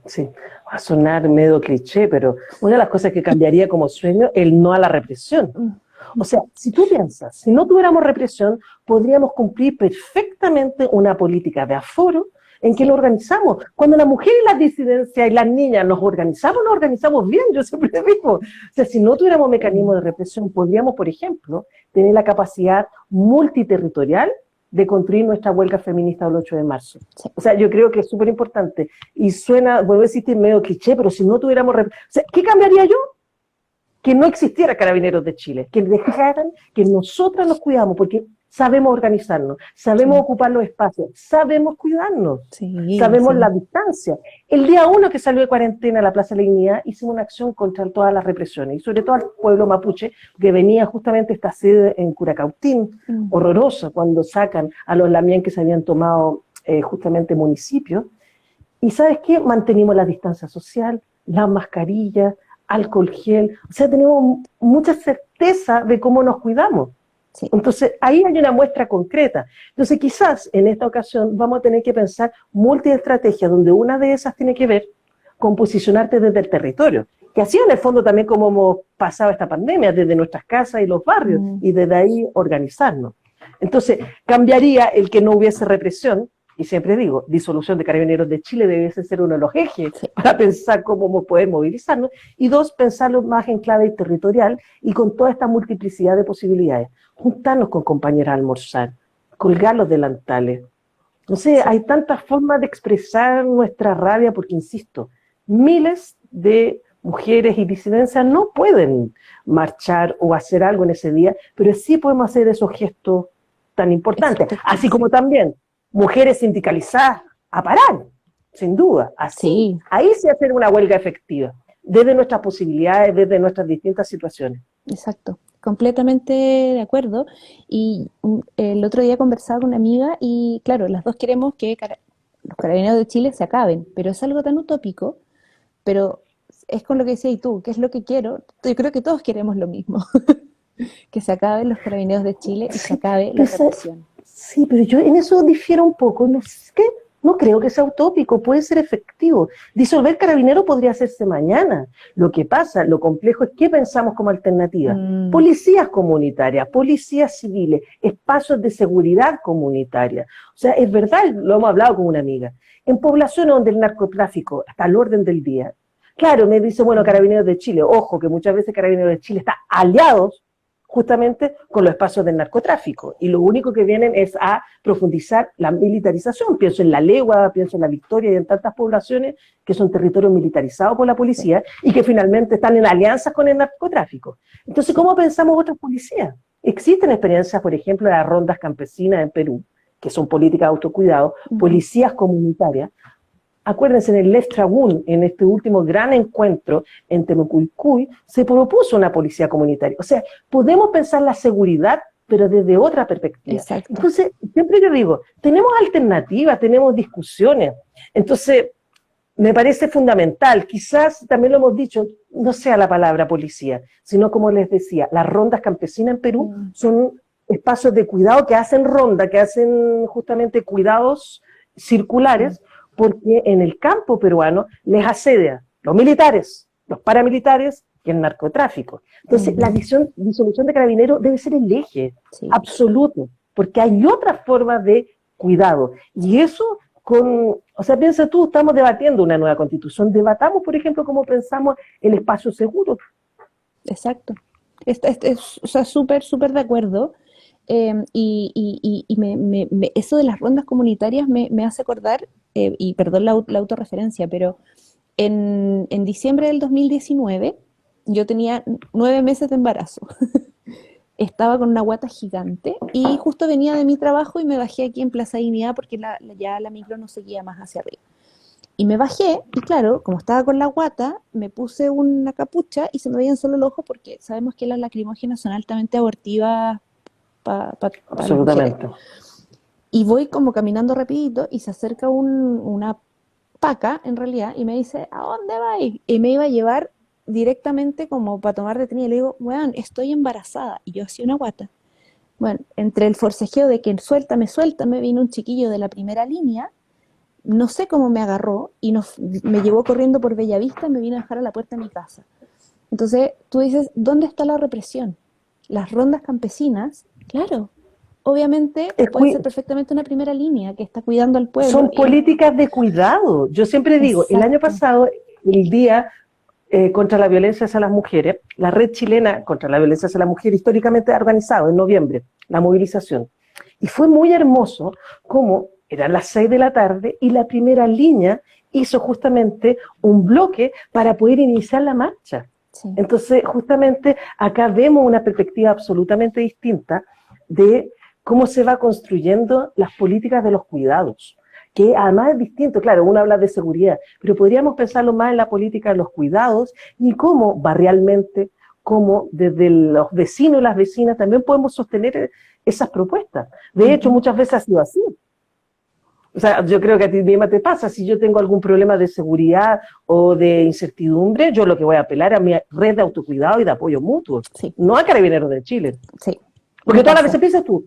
Sí, va a sonar medio cliché, pero una de las cosas que cambiaría como sueño, el no a la represión. O sea, si tú piensas, si no tuviéramos represión, podríamos cumplir perfectamente una política de aforo en que nos organizamos. Cuando la mujer y las disidencias y las niñas nos organizamos bien, yo siempre digo. O sea, si no tuviéramos mecanismos de represión, podríamos, por ejemplo, tener la capacidad multiterritorial de construir nuestra huelga feminista del 8 de marzo. O sea, yo creo que es súper importante. Y suena, vuelvo a decirte, medio cliché, pero si no tuviéramos represión, o sea, ¿qué cambiaría yo? Que no existiera Carabineros de Chile, que dejaran que nosotras nos cuidamos, porque sabemos organizarnos, sabemos ocupar los espacios, sabemos cuidarnos, sabemos la distancia. El día 1 que salió de cuarentena a la Plaza de la Dignidad, hicimos una acción contra todas las represiones, y sobre todo al pueblo mapuche, que venía justamente esta sede en Curacautín, horrorosa, cuando sacan a los lamien que se habían tomado justamente municipios, Y ¿sabes qué? Mantenimos la distancia social, las mascarillas, alcohol gel, o sea, tenemos mucha certeza de cómo nos cuidamos. Sí. Entonces, ahí hay una muestra concreta. Entonces, quizás en esta ocasión vamos a tener que pensar multiestrategias, donde una de esas tiene que ver con posicionarte desde el territorio, que así en el fondo también como hemos pasado esta pandemia, desde nuestras casas y los barrios, y desde ahí organizarnos. Entonces, cambiaría el que no hubiese represión, y siempre digo, disolución de Carabineros de Chile debe ser uno de los ejes para pensar cómo poder movilizarnos, y dos, pensarlo más en clave territorial y con toda esta multiplicidad de posibilidades. Juntarnos con compañeras a almorzar, colgar los delantales. No sé, hay tantas formas de expresar nuestra rabia, porque insisto, miles de mujeres y disidencias no pueden marchar o hacer algo en ese día, pero sí podemos hacer esos gestos tan importantes, así como también mujeres sindicalizadas a parar, sin duda, así, ahí sí hacer una huelga efectiva, desde nuestras posibilidades, desde nuestras distintas situaciones. Exacto, completamente de acuerdo. Y el otro día conversaba con una amiga y claro, las dos queremos que los Carabineros de Chile se acaben, pero es algo tan utópico, pero es con lo que decías tú, ¿qué es lo que quiero? Yo creo que todos queremos lo mismo, que se acaben los Carabineros de Chile y se acabe la represión. Sí, pero yo en eso difiero un poco, no sé qué. No creo que sea utópico, puede ser efectivo. Disolver Carabineros podría hacerse mañana. Lo que pasa, lo complejo es qué pensamos como alternativa. Policías comunitarias, policías civiles, espacios de seguridad comunitaria. O sea, es verdad, lo hemos hablado con una amiga. En poblaciones donde el narcotráfico está al orden del día. Claro, me dice, bueno, Carabineros de Chile. Ojo, que muchas veces Carabineros de Chile está aliados justamente con los espacios del narcotráfico, y lo único que vienen es a profundizar la militarización. Pienso en La Legua, pienso en La Victoria y en tantas poblaciones que son territorios militarizados por la policía y que finalmente están en alianzas con el narcotráfico. Entonces, ¿cómo pensamos otras policías? Existen experiencias, por ejemplo, de las rondas campesinas en Perú, que son políticas de autocuidado, policías comunitarias. Acuérdense, en el Left Tragún, en este último gran encuentro en Temocuycuy, se propuso una policía comunitaria. O sea, podemos pensar la seguridad, pero desde otra perspectiva. Exacto. Entonces, siempre yo digo, tenemos alternativas, tenemos discusiones. Entonces, me parece fundamental, quizás también lo hemos dicho, no sea la palabra policía, sino como les decía, las rondas campesinas en Perú son espacios de cuidado que hacen ronda, que hacen justamente cuidados circulares, porque en el campo peruano les asedia los militares, los paramilitares y el narcotráfico. Entonces, la disolución de Carabineros debe ser el eje absoluto, porque hay otra forma de cuidado. Y eso o sea, piensa tú, estamos debatiendo una nueva constitución, debatamos, por ejemplo, cómo pensamos el espacio seguro. Exacto. O sea, súper de acuerdo. Eso de las rondas comunitarias me hace acordar, y perdón la autorreferencia, pero en diciembre del 2019 yo tenía 9 meses de embarazo. Estaba con una guata gigante y justo venía de mi trabajo y me bajé aquí en Plaza Dignidad porque ya la micro no seguía más hacia arriba. Y me bajé y claro, como estaba con la guata, me puse una capucha y se me veían solo los ojos porque sabemos que las lacrimógenas son altamente abortivas para absolutamente. Y voy como caminando rapidito y se acerca una paca, en realidad, y me dice, ¿a dónde vais? Y me iba a llevar directamente como para tomar detenida. Y le digo, weón, estoy embarazada. Y yo hacía una guata. Bueno, entre el forcejeo de que suéltame, vino un chiquillo de la primera línea, no sé cómo me agarró y me llevó corriendo por Bellavista y me vino a dejar a la puerta de mi casa. Entonces, tú dices, ¿dónde está la represión? Las rondas campesinas, claro, obviamente puede ser perfectamente una primera línea que está cuidando al pueblo. Son políticas de cuidado. Yo siempre digo, exacto, el año pasado, el día contra la violencia hacia las mujeres, la red chilena contra la violencia hacia la mujer históricamente ha organizado en noviembre la movilización. Y fue muy hermoso cómo eran las 6 de la tarde y la primera línea hizo justamente un bloque para poder iniciar la marcha. Sí. Entonces, justamente acá vemos una perspectiva absolutamente distinta de cómo se va construyendo las políticas de los cuidados, que además es distinto, claro, uno habla de seguridad, pero podríamos pensarlo más en la política de los cuidados y cómo barrialmente, cómo desde los vecinos y las vecinas también podemos sostener esas propuestas. De hecho, muchas veces ha sido así. O sea, yo creo que a ti misma te pasa, si yo tengo algún problema de seguridad o de incertidumbre, yo lo que voy a apelar a mi red de autocuidado y de apoyo mutuo, Sí, no a Carabineros de Chile. sí, me Porque todas las pasa. veces piensas tú,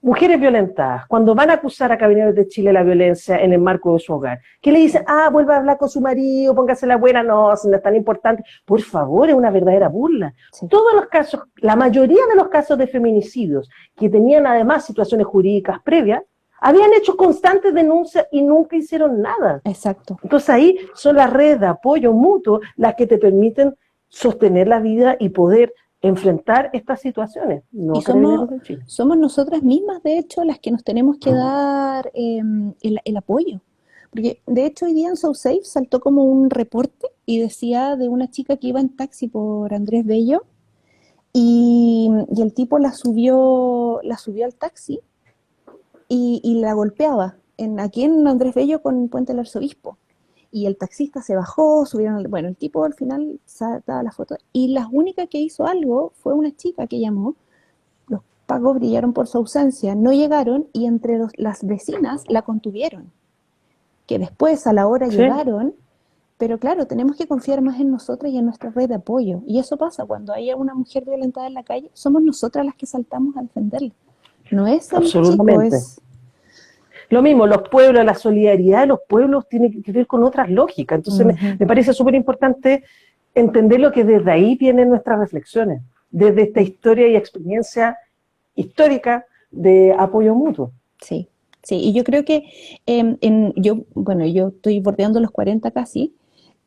mujeres violentadas, cuando van a acusar a Carabineros de Chile la violencia en el marco de su hogar, ¿qué le dicen? Ah, vuelva a hablar con su marido, póngase la buena, no, si no es tan importante. Por favor, es una verdadera burla. Sí. Todos los casos, la mayoría de los casos de feminicidios que tenían además situaciones jurídicas previas, habían hecho constantes denuncias y nunca hicieron nada. Exacto. Entonces ahí son las redes de apoyo mutuo las que te permiten sostener la vida y poder enfrentar estas situaciones, Y no somos, Carabineros de Chile. somos nosotras mismas, de hecho, las que nos tenemos que dar el apoyo. Porque, de hecho, hoy día en So Safe saltó como un reporte y decía de una chica que iba en taxi por Andrés Bello y el tipo la subió al taxi y la golpeaba aquí en Andrés Bello con Puente del Arzobispo. Y el taxista se bajó, bueno, el tipo al final daba la foto y la única que hizo algo fue una chica que llamó. Los pagos brillaron por su ausencia, no llegaron y entre las vecinas la contuvieron, que después a la hora ¿Sí? llegaron, pero claro, tenemos que confiar más en nosotras y en nuestra red de apoyo. Y eso pasa cuando hay una mujer violentada en la calle, somos nosotras las que saltamos a defenderla. No es el chico, Absolutamente. es... Lo mismo, los pueblos, la solidaridad de los pueblos tiene que ver con otras lógicas. Entonces Ujú. me parece súper importante entender lo que desde ahí vienen nuestras reflexiones, desde esta Sí, historia y experiencia histórica de apoyo mutuo. sí, sí. Y yo creo que bueno, yo estoy bordeando los 40 casi,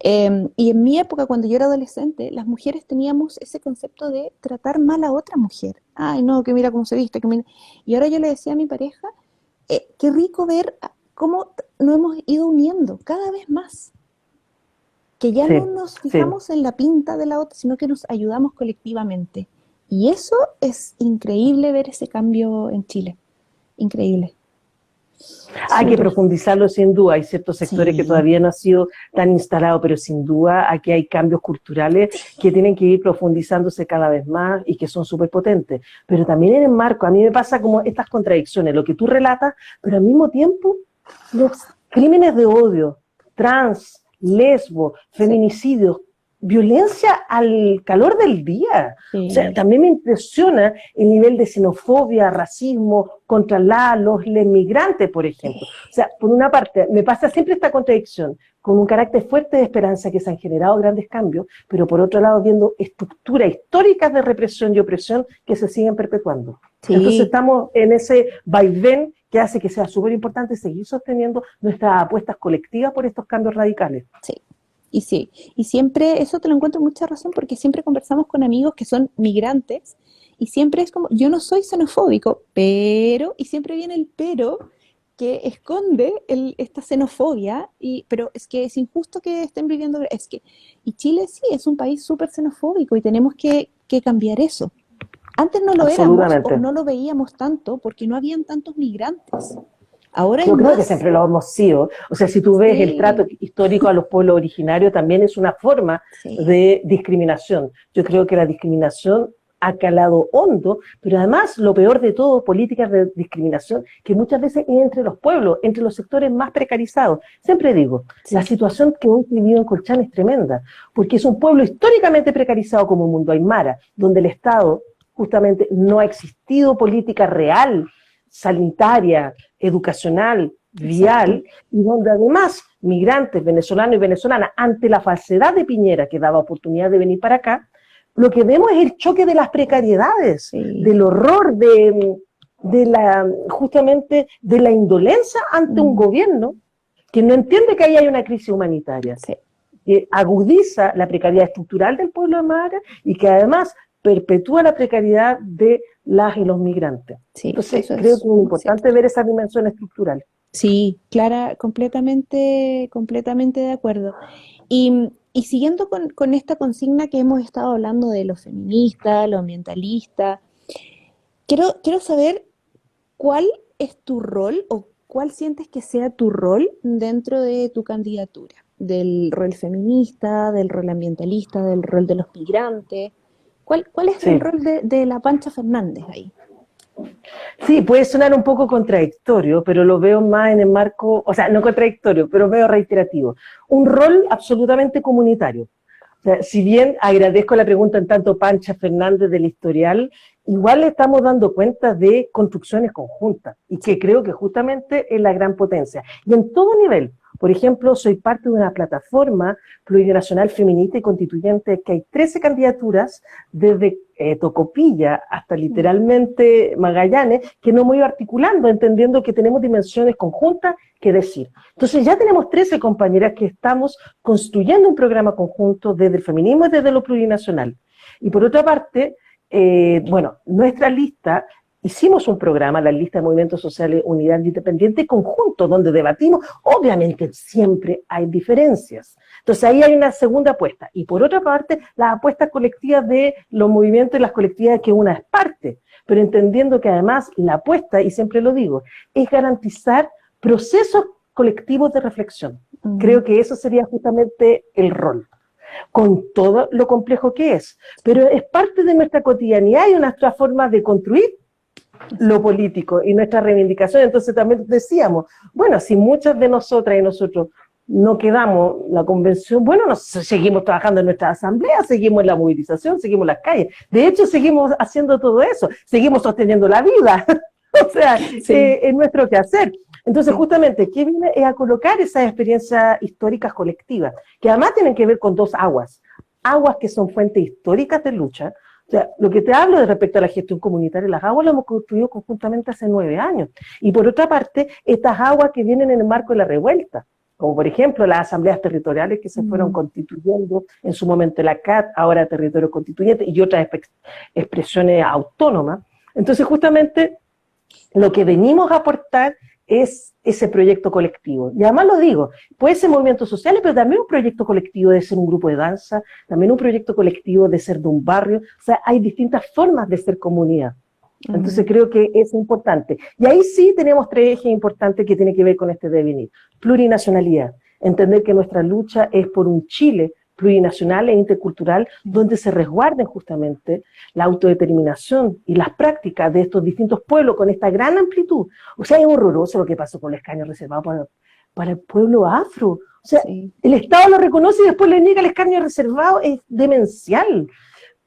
y en mi época, cuando yo era adolescente, las mujeres teníamos ese concepto de tratar mal a otra mujer. Ay, no, que mira cómo se viste, que mira. Y ahora yo le decía a mi pareja, qué rico ver cómo nos hemos ido uniendo cada vez más, que ya no Sí, nos sí. fijamos en la pinta de la otra, sino que nos ayudamos colectivamente. Y eso es increíble ver ese cambio en Chile. Increíble. Hay que Súper. profundizarlo sin duda. Hay ciertos sectores que Sí, todavía no han sido tan instalados, pero sin duda aquí hay cambios culturales que tienen que ir profundizándose cada vez más y que son súper potentes. Pero también en el marco, a mí me pasa como estas contradicciones, lo que tú relatas, pero al mismo tiempo los crímenes de odio, trans, lesbo, sí, feminicidios, violencia al calor del día. O sea, sí, también me impresiona el nivel de xenofobia, racismo contra les migrantes, por sí, ejemplo. O sea, por una parte, me pasa siempre esta contradicción, con un carácter fuerte de esperanza que se han generado grandes cambios, pero por otro lado viendo estructuras históricas de represión y opresión que se siguen perpetuando. Entonces sí, estamos en ese vaivén que hace que sea súper importante seguir sosteniendo nuestras apuestas colectivas por estos cambios radicales. sí. Sí, y siempre, eso te lo encuentro mucha razón, porque siempre conversamos con amigos que son migrantes, y siempre es como, yo no soy xenofóbico, pero, y siempre viene el pero, que esconde esta xenofobia, pero es que es injusto que estén viviendo, y Chile sí es un país súper xenofóbico y tenemos que cambiar eso. Antes no lo éramos o Absolutamente. no lo veíamos tanto porque no habían tantos migrantes. Ahora hay Yo creo que más. siempre lo hemos sido. O sea, si tú ves el trato Sí, histórico a los pueblos originarios, también es una forma sí, de discriminación. Yo creo que la discriminación ha calado hondo, pero además lo peor de todo, políticas de discriminación, que muchas veces es entre los pueblos, entre los sectores más precarizados. Siempre digo, la sí, situación que hoy vivido en Colchán es tremenda, porque es un pueblo históricamente precarizado como Mundo Aymara, donde el Estado justamente no ha existido política real, sanitaria, educacional, exacto. vial, y donde además migrantes venezolanos y venezolanas, ante la falsedad de Piñera que daba oportunidad de venir para acá, lo que vemos es el choque de las precariedades, Sí. del horror, justamente de la indolencia ante un Mm, gobierno que no entiende que ahí hay una crisis humanitaria, sí, que agudiza la precariedad estructural del pueblo de Mara y que además perpetúa la precariedad de las y los migrantes. sí, Entonces, eso creo es que es muy cierto. importante ver esa dimensión estructural. Sí, Clara, completamente, completamente de acuerdo. Y siguiendo con esta consigna que hemos estado hablando de los feministas, los ambientalistas, quiero saber cuál es tu rol o cuál sientes que sea tu rol dentro de tu candidatura, del rol feminista, del rol ambientalista, del rol de los migrantes. ¿Cuál es el Sí. rol de la Pancha Fernández ahí? Sí, puede sonar un poco contradictorio, pero lo veo más en el marco, o sea, no contradictorio, pero veo reiterativo. Un rol absolutamente comunitario. O sea, si bien agradezco la pregunta en tanto Pancha Fernández del historial, igual le estamos dando cuenta de construcciones conjuntas y que creo que justamente es la gran potencia. Y en todo nivel, por ejemplo, soy parte de una plataforma plurinacional feminista y constituyente que hay 13 candidaturas desde Tocopilla hasta literalmente Magallanes, que nos hemos ido articulando, entendiendo que tenemos dimensiones conjuntas que decir. Entonces ya tenemos 13 compañeras que estamos construyendo un programa conjunto desde el feminismo y desde lo plurinacional. Y por otra parte, bueno, nuestra lista, hicimos un programa, la lista de Movimientos Sociales Unidad Independiente Conjunto, donde debatimos, obviamente siempre hay diferencias. Entonces ahí hay una segunda apuesta. Y por otra parte, las apuestas colectivas de los movimientos y las colectividades que una es parte, pero entendiendo que además la apuesta, y siempre lo digo, es garantizar procesos colectivos de reflexión. Creo que eso sería justamente el rol, con todo lo complejo que es. Pero es parte de nuestra cotidianidad y nuestra forma de construir lo político y nuestra reivindicación. Entonces también decíamos, bueno, si muchas de nosotras y nosotros no quedamos la convención, bueno, seguimos trabajando en nuestra asamblea, seguimos en la movilización, seguimos en las calles. De hecho, seguimos haciendo todo eso, seguimos sosteniendo la vida. O sea, sí, es nuestro quehacer. Entonces, justamente, ¿qué viene? Es a colocar esas experiencias históricas colectivas, que además tienen que ver con dos aguas. Aguas que son fuentes históricas de lucha. O sea, lo que te hablo de respecto a la gestión comunitaria, las aguas las hemos construido conjuntamente hace 9 años. Y por otra parte, estas aguas que vienen en el marco de la revuelta, como por ejemplo las asambleas territoriales que se fueron constituyendo, en su momento la CAT, ahora territorio constituyente, y otras expresiones autónomas. Entonces, justamente, lo que venimos a aportar es ese proyecto colectivo. Y además lo digo, puede ser movimientos sociales, pero también un proyecto colectivo de ser un grupo de danza, también un proyecto colectivo de ser de un barrio. O sea, hay distintas formas de ser comunidad. Entonces creo que es importante. Y ahí sí tenemos 3 ejes importantes que tienen que ver con este devenir. Plurinacionalidad, entender que nuestra lucha es por un Chile plurinacional e intercultural, donde se resguarden justamente la autodeterminación y las prácticas de estos distintos pueblos con esta gran amplitud. O sea, es horroroso lo que pasó con los escaños reservados para el pueblo afro. O sea, sí, el Estado lo reconoce y después le niega el escaño reservado, es demencial.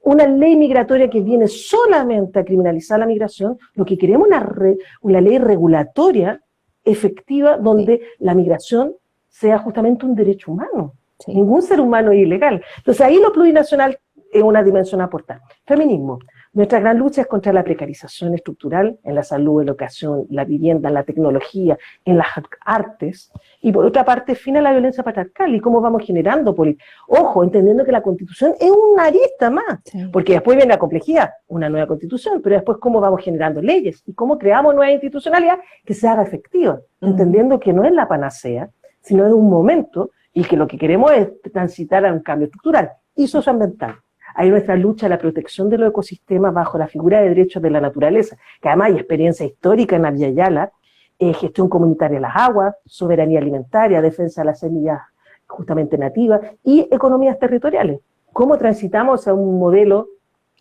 Una ley migratoria que viene solamente a criminalizar la migración, lo que queremos es una ley regulatoria efectiva donde la migración sea justamente un derecho humano. Sí. Ningún ser humano es ilegal. Entonces ahí lo plurinacional es una dimensión a aportar. Feminismo. Nuestra gran lucha es contra la precarización estructural en la salud, en la educación, la vivienda, en la tecnología, en las artes. Y por otra parte, fin a la violencia patriarcal y cómo vamos generando política. Ojo, entendiendo que la Constitución es una arista más, sí, porque después viene la complejidad, una nueva Constitución, pero después cómo vamos generando leyes y cómo creamos nueva institucionalidad que se haga efectiva, entendiendo que no es la panacea, sino es un momento y que lo que queremos es transitar a un cambio estructural y socioambiental. Hay nuestra lucha a la protección de los ecosistemas bajo la figura de derechos de la naturaleza, que además hay experiencia histórica en Abya Yala, gestión comunitaria de las aguas, soberanía alimentaria, defensa de las semillas justamente nativas y economías territoriales. ¿Cómo transitamos a un modelo,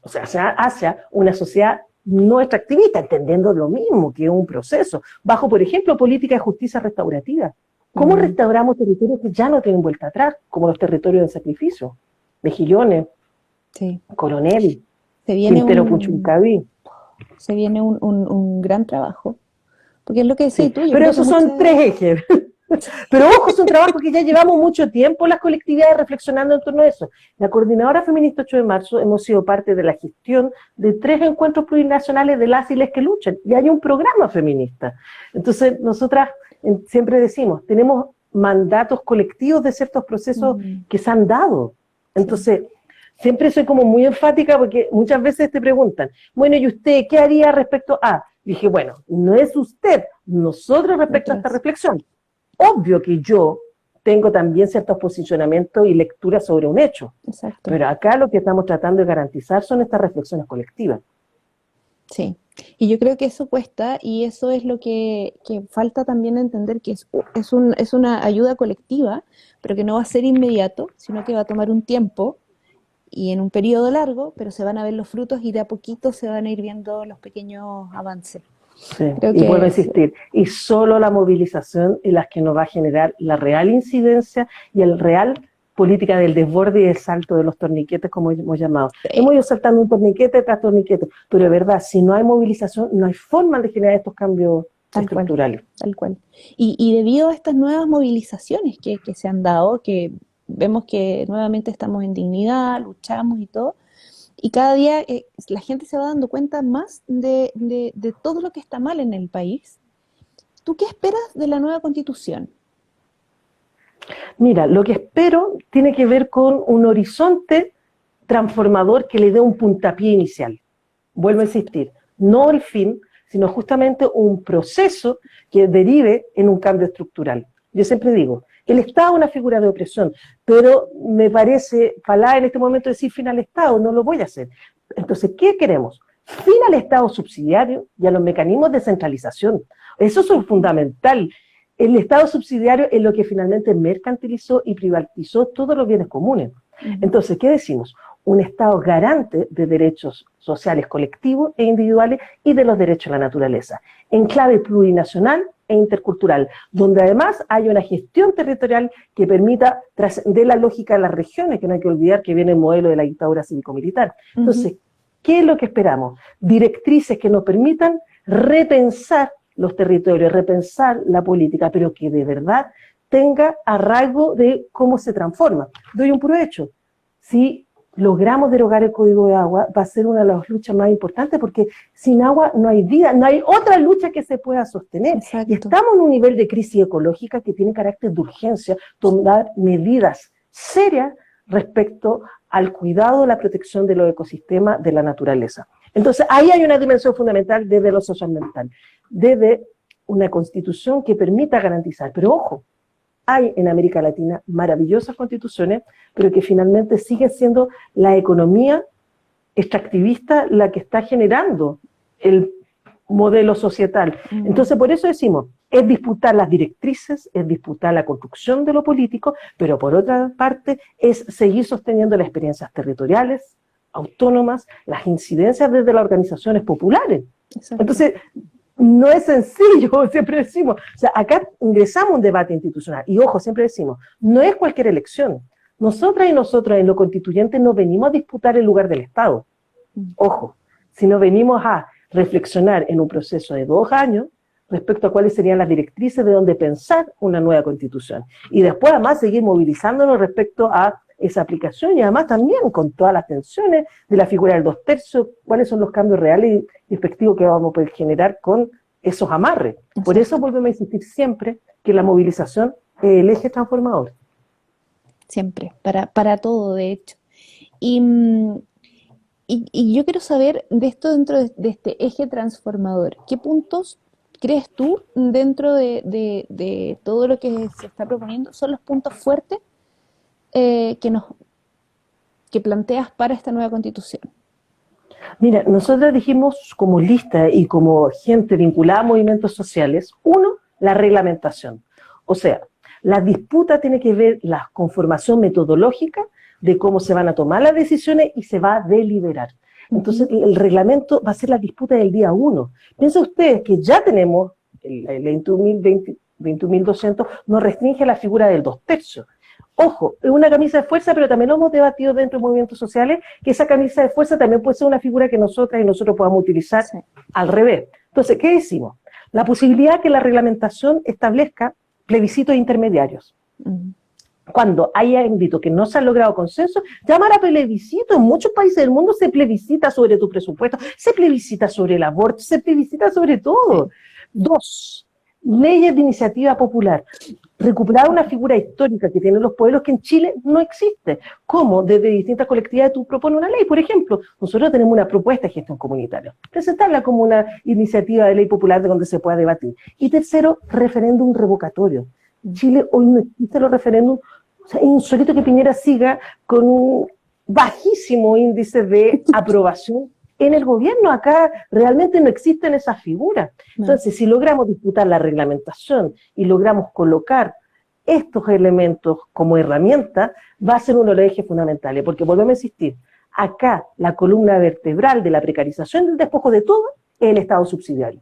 o sea, hacia una sociedad no extractivista, entendiendo lo mismo que es un proceso, bajo, por ejemplo, política de justicia restaurativa? ¿Cómo restauramos territorios que ya no tienen vuelta atrás, como los territorios de sacrificio? Mejillones, sí, Coronel, Quintero Puchuncaví. Se viene un gran trabajo, porque es lo que decís sí, tú. Pero esos son 3 ejes. Pero ojo, es un trabajo que ya llevamos mucho tiempo las colectividades reflexionando en torno a eso. La Coordinadora Feminista 8 de marzo hemos sido parte de la gestión de 3 encuentros plurinacionales de las y les que luchan, y hay un programa feminista. Entonces, nosotras siempre decimos, tenemos mandatos colectivos de ciertos procesos que se han dado. Entonces, siempre soy como muy enfática porque muchas veces te preguntan, bueno, ¿y usted qué haría respecto a? Dije, bueno, no es usted, nosotros respecto a esta reflexión. Obvio que yo tengo también ciertos posicionamientos y lecturas sobre un hecho. Exacto. Pero acá lo que estamos tratando de garantizar son estas reflexiones colectivas. Sí, y yo creo que eso cuesta y eso es lo que falta también entender, que es una ayuda colectiva, pero que no va a ser inmediato, sino que va a tomar un tiempo y en un periodo largo, pero se van a ver los frutos y de a poquito se van a ir viendo los pequeños avances. Sí, Creo y vuelvo a que insistir, y solo la movilización es la que nos va a generar la real incidencia y el real política del desborde y el salto de los torniquetes, como hemos llamado. sí, Hemos ido saltando un torniquete tras torniquete, pero de verdad, si no hay movilización, no hay forma de generar estos cambios tal cual, estructurales. tal cual. Y debido a estas nuevas movilizaciones que se han dado, que vemos que nuevamente estamos en dignidad, luchamos y todo, y cada día la gente se va dando cuenta más de todo lo que está mal en el país. ¿Tú qué esperas de la nueva constitución? Mira, lo que espero tiene que ver con un horizonte transformador que le dé un puntapié inicial. Vuelvo a insistir, no el fin, sino justamente un proceso que derive en un cambio estructural. Yo siempre digo, el Estado es una figura de opresión, pero me parece falar en este momento decir fin al Estado, no lo voy a hacer. Entonces, ¿qué queremos? Fin al Estado subsidiario y a los mecanismos de centralización. Eso es fundamental. El Estado subsidiario es lo que finalmente mercantilizó y privatizó todos los bienes comunes. Entonces, ¿qué decimos? Un Estado garante de derechos sociales colectivos e individuales y de los derechos de la naturaleza, en clave plurinacional e intercultural, donde además hay una gestión territorial que permita trascender la lógica de las regiones, que no hay que olvidar que viene el modelo de la dictadura cívico-militar. Entonces, ¿qué es lo que esperamos? Directrices que nos permitan repensar los territorios, repensar la política, pero que de verdad tenga arraigo de cómo se transforma. Doy un puro hecho. Si logramos derogar el Código de Agua, va a ser una de las luchas más importantes, porque sin agua no hay vida, no hay otra lucha que se pueda sostener. Exacto. Y estamos en un nivel de crisis ecológica que tiene carácter de urgencia, tomar medidas serias respecto al cuidado, la protección de los ecosistemas, de la naturaleza. Entonces, ahí hay una dimensión fundamental desde lo socioambiental, desde una constitución que permita garantizar. Pero ojo, hay en América Latina maravillosas constituciones, pero que finalmente sigue siendo la economía extractivista la que está generando el modelo societal. Entonces, por eso decimos, es disputar las directrices, es disputar la construcción de lo político, pero por otra parte es seguir sosteniendo las experiencias territoriales, autónomas, las incidencias desde las organizaciones populares. Exacto. Entonces, no es sencillo, siempre decimos. O sea, acá ingresamos a un debate institucional. Y ojo, siempre decimos, no es cualquier elección. Nosotras y nosotros en lo constituyente no venimos a disputar el lugar del Estado. Ojo, sino venimos a reflexionar en un proceso de 2 años respecto a cuáles serían las directrices de dónde pensar una nueva constitución. Y después además seguir movilizándonos respecto a esa aplicación y además también con todas las tensiones de la figura del 2/3, cuáles son los cambios reales y efectivos que vamos a poder generar con esos amarres. Por eso volvemos a insistir siempre que la movilización es el eje transformador. Siempre, para todo, de hecho. Y, y yo quiero saber de esto dentro de este eje transformador, ¿qué puntos crees tú dentro de todo lo que se está proponiendo son los puntos fuertes que planteas para esta nueva constitución? Mira, nosotros dijimos como lista y como gente vinculada a movimientos sociales, uno, la reglamentación. O sea, la disputa tiene que ver la conformación metodológica de cómo se van a tomar las decisiones y se va a deliberar. Entonces, el reglamento va a ser la disputa del día 1. Piensen ustedes que ya tenemos, el 21.200 nos restringe la figura del 2/3. Ojo, es una camisa de fuerza, pero también lo hemos debatido dentro de movimientos sociales, que esa camisa de fuerza también puede ser una figura que nosotras y nosotros podamos utilizar al revés. Entonces, ¿qué decimos? La posibilidad que la reglamentación establezca plebiscitos intermediarios. Cuando haya ámbitos que no se han logrado consenso, llamar a plebiscito. En muchos países del mundo se plebiscita sobre tu presupuesto, se plebiscita sobre el aborto, se plebiscita sobre todo. 2, leyes de iniciativa popular. Recuperar una figura histórica que tienen los pueblos que en Chile no existe. ¿Cómo? Desde distintas colectividades tú propones una ley. Por ejemplo, nosotros tenemos una propuesta de gestión comunitaria. Presentarla como una iniciativa de ley popular de donde se pueda debatir. Y tercero, referéndum revocatorio. Chile hoy no existe los referéndums. O sea, es insólito que Piñera siga con un bajísimo índice de aprobación en el gobierno. Acá realmente no existen esas figuras. Entonces, si logramos disputar la reglamentación y logramos colocar estos elementos como herramienta va a ser uno de los ejes fundamentales, porque volvemos a insistir, acá la columna vertebral de la precarización del despojo de todo es el Estado subsidiario.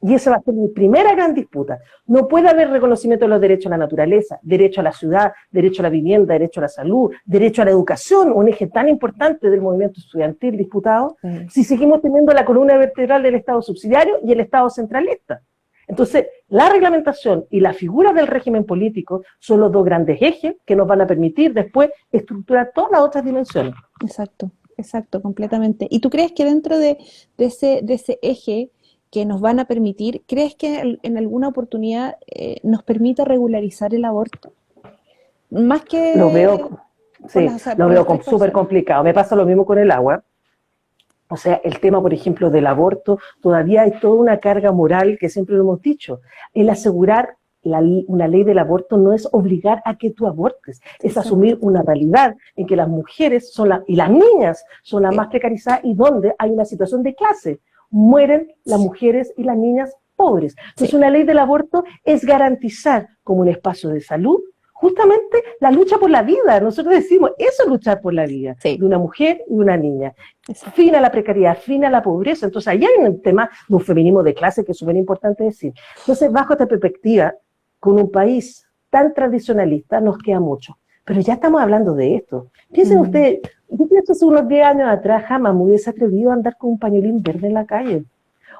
Y esa va a ser mi primera gran disputa. No puede haber reconocimiento de los derechos a la naturaleza, derecho a la ciudad, derecho a la vivienda, derecho a la salud, derecho a la educación, un eje tan importante del movimiento estudiantil disputado, si seguimos teniendo la columna vertebral del Estado subsidiario y el Estado centralista. Entonces, la reglamentación y la figura del régimen político son los dos grandes ejes que nos van a permitir después estructurar todas las otras dimensiones. Exacto, exacto, completamente. ¿Y tú crees que dentro de ese eje que nos van a permitir, crees que en alguna oportunidad nos permita regularizar el aborto? Más que Lo veo, sí, lo veo súper complicado. Me pasa lo mismo con el agua. O sea, el tema, por ejemplo, del aborto, todavía hay toda una carga moral que siempre lo hemos dicho. El asegurar una ley del aborto no es obligar a que tú abortes, es asumir una realidad en que las mujeres y las niñas son las más precarizadas y donde hay una situación de clase. Mueren las mujeres y las niñas pobres. Entonces, una ley del aborto es garantizar como un espacio de salud justamente la lucha por la vida. Nosotros decimos, eso es luchar por la vida de una mujer y una niña. Fin a la precariedad, fin a la pobreza. Entonces, ahí hay un tema de un feminismo de clase que es súper importante decir. Entonces, bajo esta perspectiva, con un país tan tradicionalista, nos queda mucho. Pero ya estamos hablando de esto. Piensen ustedes, yo pienso hace unos 10 años atrás jamás me hubiese atrevido a andar con un pañuelín verde en la calle.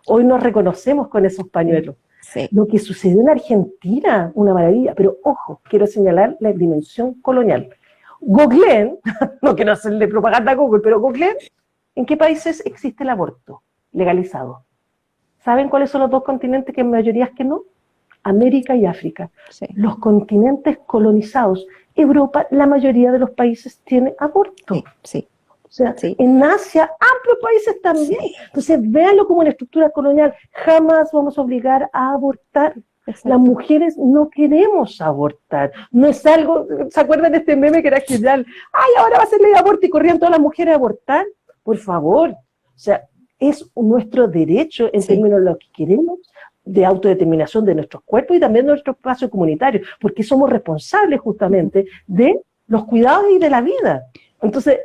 Hoy nos reconocemos con esos pañuelos. Sí. Lo que sucedió en Argentina, una maravilla, pero ojo, quiero señalar la dimensión colonial. Googleen, no quiero hacerle propaganda a Google, pero googleen, ¿en qué países existe el aborto legalizado? ¿Saben cuáles son los dos continentes que en mayoría es que no? América y África. Sí. Los continentes colonizados. Europa, la mayoría de los países tiene aborto. Sí, sí. O sea, en Asia, amplios países también. Sí. Entonces, véanlo como una estructura colonial. Jamás vamos a obligar a abortar. Exacto. Las mujeres no queremos abortar. No es algo, ¿se acuerdan de este meme que era genial? ¡Ay, ahora va a ser ley de aborto! Y corrían todas las mujeres a abortar. Por favor. O sea, es nuestro derecho en términos de lo que queremos, de autodeterminación de nuestros cuerpos y también de nuestro espacio comunitario, porque somos responsables justamente de los cuidados y de la vida. Entonces,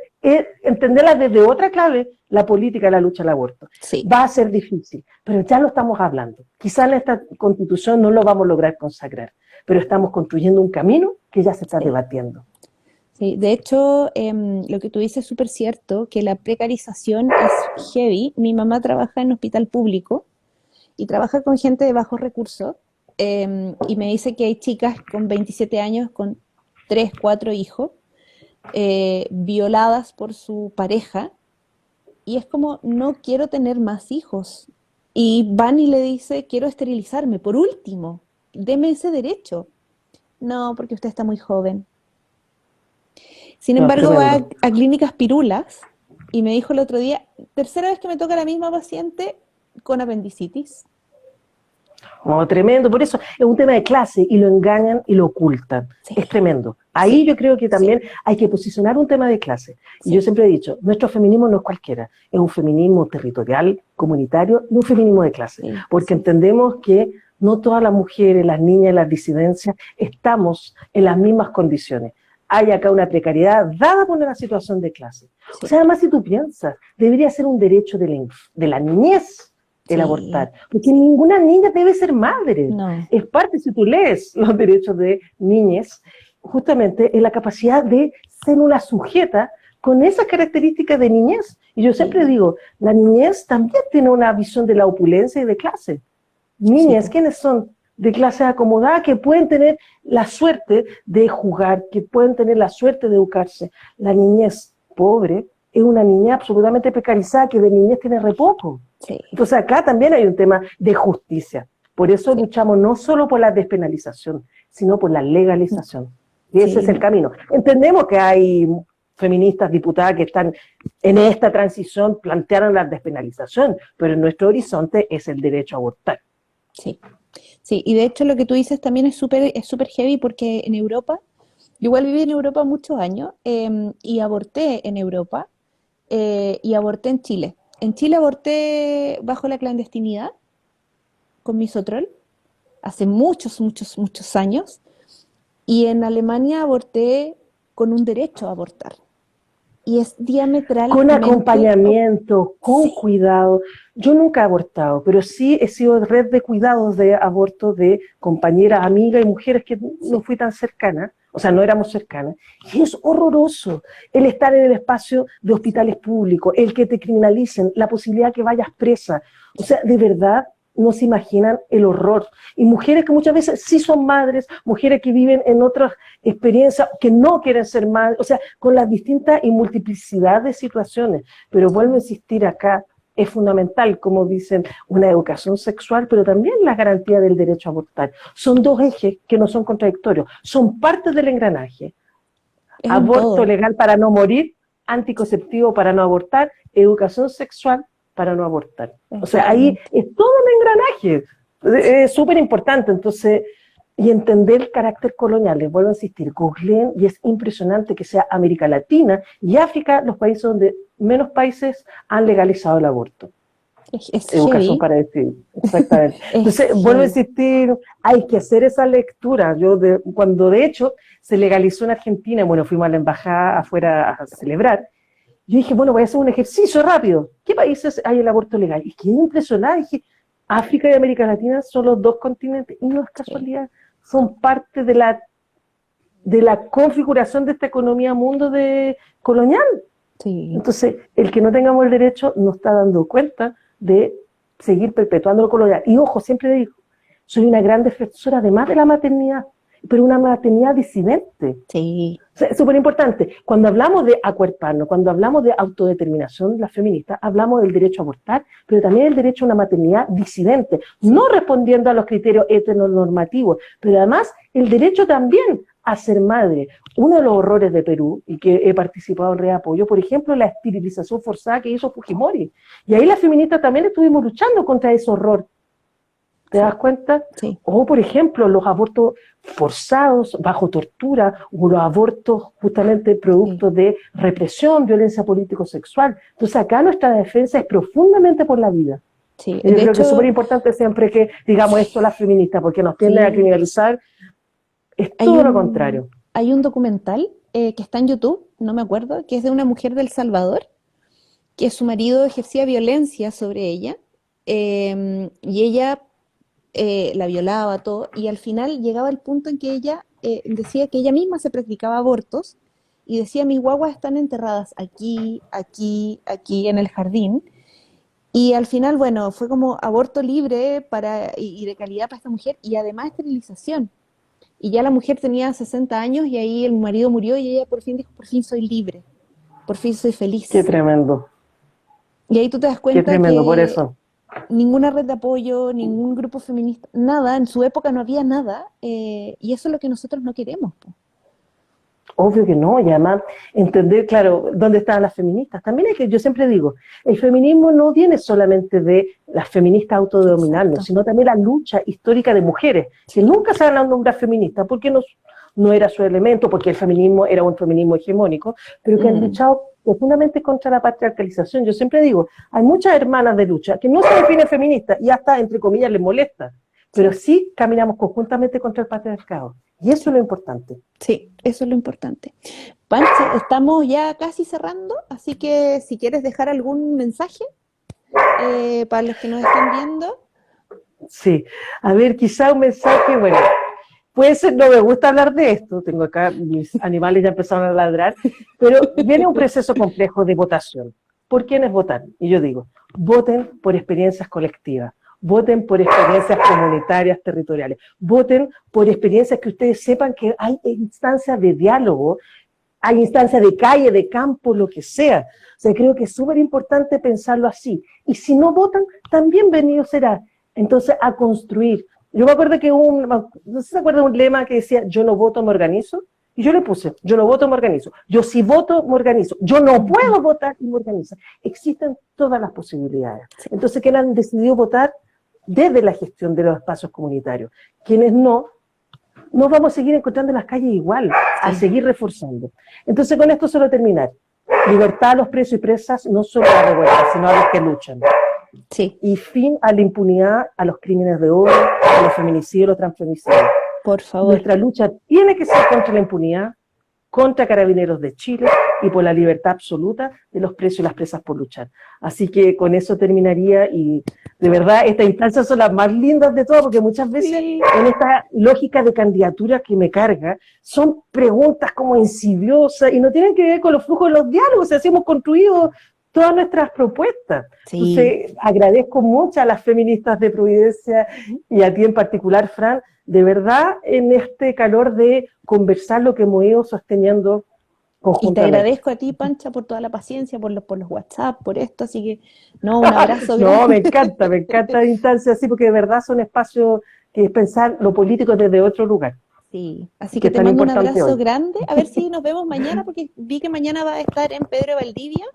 entenderla desde otra clave, la política de la lucha al aborto. Sí. Va a ser difícil, pero ya lo estamos hablando. Quizás en esta constitución no lo vamos a lograr consagrar, pero estamos construyendo un camino que ya se está debatiendo. Sí, de hecho, lo que tú dices es súper cierto, que la precarización es heavy. Mi mamá trabaja en un hospital público y trabaja con gente de bajos recursos, y me dice que hay chicas con 27 años, con 3, 4 hijos, violadas por su pareja, y es como, no quiero tener más hijos, y van y le dice, quiero esterilizarme, por último, deme ese derecho. No, porque usted está muy joven. Sin embargo, va a clínicas pirulas, y me dijo el otro día, tercera vez que me toca la misma paciente con apendicitis. Oh, tremendo, por eso es un tema de clase y lo engañan y lo ocultan. Sí. Es tremendo. Ahí yo creo que también hay que posicionar un tema de clase. Y yo siempre he dicho, nuestro feminismo no es cualquiera, es un feminismo territorial, comunitario y un feminismo de clase. Porque entendemos que no todas las mujeres, las niñas, las disidencias estamos en las mismas condiciones. Hay acá una precariedad dada por una situación de clase. O sea, además si tú piensas, debería ser un derecho de la niñez el abortar, porque ninguna niña debe ser madre. No. Es parte, si tú lees los derechos de niñez, justamente en la capacidad de ser una sujeta con esas características de niñez. Y yo siempre digo, la niñez también tiene una visión de la opulencia y de clase. Niñas, ¿quiénes son? De clase acomodada, que pueden tener la suerte de jugar, que pueden tener la suerte de educarse. La niñez pobre es una niña absolutamente precarizada que de niñez tiene re poco. Sí. Entonces acá también hay un tema de justicia. Por eso luchamos no solo por la despenalización, sino por la legalización. Y ese es el camino. Entendemos que hay feministas, diputadas que están en esta transición, plantearon la despenalización, pero en nuestro horizonte es el derecho a abortar. Sí, sí, y de hecho lo que tú dices también es súper heavy, porque en Europa, yo igual viví en Europa muchos años, y aborté en Europa, y aborté en Chile. En Chile aborté bajo la clandestinidad, con misoprostol, hace muchos años, Y en Alemania aborté con un derecho a abortar. Y es Con diametralmente... acompañamiento, con Sí, cuidado. Yo nunca he abortado, pero sí he sido red de cuidados de aborto de compañeras, amigas y mujeres que no sí, fui tan cercana, o sea, no éramos cercanas. Y es horroroso el estar en el espacio de hospitales públicos, el que te criminalicen, la posibilidad que vayas presa. O sea, de verdad no se imaginan el horror. Y mujeres que muchas veces sí son madres, mujeres que viven en otras experiencias, que no quieren ser madres, o sea, con las distintas y multiplicidad de situaciones. Pero vuelvo a insistir acá, es fundamental, como dicen, una educación sexual, pero también la garantía del derecho a abortar. Son dos ejes que no son contradictorios, son parte del engranaje. es un Aborto todo. legal para no morir, anticonceptivo para no abortar, educación sexual para no abortar. O sea, ahí Totalmente. es todo un engranaje, es súper importante. Entonces, y entender el carácter colonial, les vuelvo a insistir, googleen, y es impresionante que sea América Latina y África los países donde menos países han legalizado el aborto. Es Educación heavy, para decidir, exactamente. es Entonces, vuelvo a heavy. insistir, hay que hacer esa lectura. Cuando de hecho se legalizó en Argentina, bueno, fuimos a la embajada afuera a celebrar, yo dije, bueno, voy a hacer un ejercicio rápido. ¿Qué países hay el aborto legal? Y quedé impresionada, dije, África y América Latina son los dos continentes, y no es Sí, casualidad, son parte de la configuración de esta economía mundo colonial. sí, Entonces, el que no tengamos el derecho no está dando cuenta de seguir perpetuando lo colonial. Y ojo, siempre digo, soy una gran defensora además de la maternidad, pero una maternidad disidente. sí, O sea, es súper importante. Cuando hablamos de acuerparnos, cuando hablamos de autodeterminación, las feministas, hablamos del derecho a abortar, pero también del derecho a una maternidad disidente, sí, no respondiendo a los criterios heteronormativos, pero además el derecho también a ser madre. Uno de los horrores de Perú, y que he participado en reapoyo, por ejemplo, la esterilización forzada que hizo Fujimori. Y ahí las feministas también estuvimos luchando contra ese horror. ¿Te das sí, cuenta? sí, O, por ejemplo, los abortos forzados, bajo tortura, o los abortos justamente sí, producto de represión, violencia político-sexual. Entonces, acá nuestra defensa es profundamente por la vida. sí. Y yo De creo que es súper hecho, importante siempre que digamos esto a las feministas, porque nos tienden a sí, criminalizar. Es hay todo lo un, contrario. hay un documental que está en YouTube, no me acuerdo, que es de una mujer del Salvador, que su marido ejercía violencia sobre ella, y ella la violaba, todo, y al final llegaba el punto en que ella decía que ella misma se practicaba abortos y decía, mis guaguas están enterradas aquí, aquí, aquí en el jardín. Y al final, bueno, fue como aborto libre y de calidad para esta mujer y además esterilización. Y ya la mujer tenía 60 años y ahí el marido murió y ella por fin dijo, por fin soy libre, por fin soy Qué feliz. tremendo, Y ahí tú te das qué cuenta tremendo, por que eso. ninguna red de apoyo, ningún grupo feminista, nada, en su época no había nada, y eso es lo que nosotros no queremos, po. Obvio que no, y además entender, claro, dónde están las feministas. También hay que, yo siempre digo, el feminismo no viene solamente de las feministas autodenominarnos, Exacto, sino también la lucha histórica de mujeres, que sí, nunca se van a nombrar feministas, porque no era su elemento, porque el feminismo era un feminismo hegemónico, pero que han mm, luchado profundamente contra la patriarcalización. Yo siempre digo, hay muchas hermanas de lucha que no se definen feministas y hasta, entre comillas, les molesta, pero sí, sí caminamos conjuntamente contra el patriarcado. Y eso es sí, lo importante. sí, eso es lo importante. Pancha, estamos ya casi cerrando, así que si quieres dejar algún mensaje para los que nos estén viendo, Sí, a ver, quizá un mensaje, bueno, puede ser, no me gusta hablar de esto, tengo acá, mis animales ya empezaron a ladrar, pero viene un proceso complejo de votación. ¿Por quiénes votan? Y yo digo, voten por experiencias colectivas, voten por experiencias comunitarias, territoriales, voten por experiencias que ustedes sepan que hay instancias de diálogo, hay instancias de calle, de campo, lo que sea. O sea, creo que es súper importante pensarlo así. Y si no votan, también venido será. Entonces, a construir. Yo me acuerdo que no sé si se acuerda de un lema que decía, yo no voto, me organizo. Y yo le puse, yo no voto, me organizo. Yo sí voto, me organizo. Yo no ujú, puedo votar y me organizo. Existen todas las posibilidades. sí, Entonces, ¿quiénes han decidido votar desde la gestión de los espacios comunitarios? Quienes no, nos vamos a seguir encontrando en las calles igual, a sí, seguir reforzando. Entonces, con esto solo terminar. Libertad a los presos y presas, no solo a la revuelta, sino a los que luchan. sí, Y fin a la impunidad, a los crímenes de odio, a los feminicidios, los transfemicidios. Por favor. Nuestra lucha tiene que ser contra la impunidad, contra Carabineros de Chile y por la libertad absoluta de los presos y las presas por luchar. Así que con eso terminaría y de verdad estas instancias son las más lindas de todas porque muchas veces en esta lógica de candidatura que me carga son preguntas como insidiosas y no tienen que ver con los flujos de los diálogos, o sea, así hemos construido todas nuestras propuestas. Sí. Entonces agradezco mucho a las feministas de Providencia y a ti en particular, Fran, de verdad en este calor de conversar lo que hemos ido sosteniendo Y te conjuntamente. agradezco a ti, Pancha, por toda la paciencia, por los WhatsApp, por esto, así que, no, un abrazo No, grande. me encanta la instancia así, porque de verdad son espacios que es pensar lo político desde otro lugar, Sí, así que que es te tan mando un importante abrazo hoy. grande, a ver si nos vemos mañana, porque vi que mañana va a estar en Pedro de Valdivia.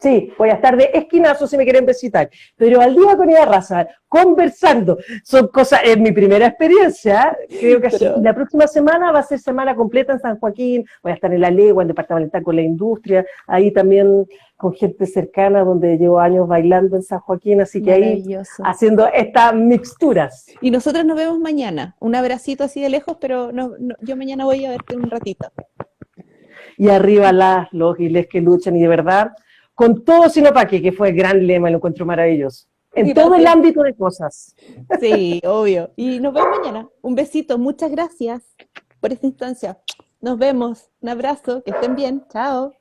Sí, voy a estar de esquinazo si me quieren visitar, pero al día con Ida Raza, conversando, son cosas, es mi primera experiencia, creo que Pero, la próxima semana va a ser semana completa en San Joaquín, voy a estar en La Legua, en Departamental con la Industria, ahí también con gente cercana donde llevo años bailando en San Joaquín, así que ahí maravilloso. haciendo estas mixturas. Y nosotros nos vemos mañana, un abracito así de lejos, pero yo mañana voy a verte un ratito. Y arriba los y les que luchan, y de verdad, con todo sino pa' qué, que fue el gran lema, lo encuentro maravilloso. En todo el Gracias. ámbito de cosas. Sí, obvio. Y nos vemos mañana. Un besito, muchas gracias por esta instancia. Nos vemos. Un abrazo, que estén bien. Chao.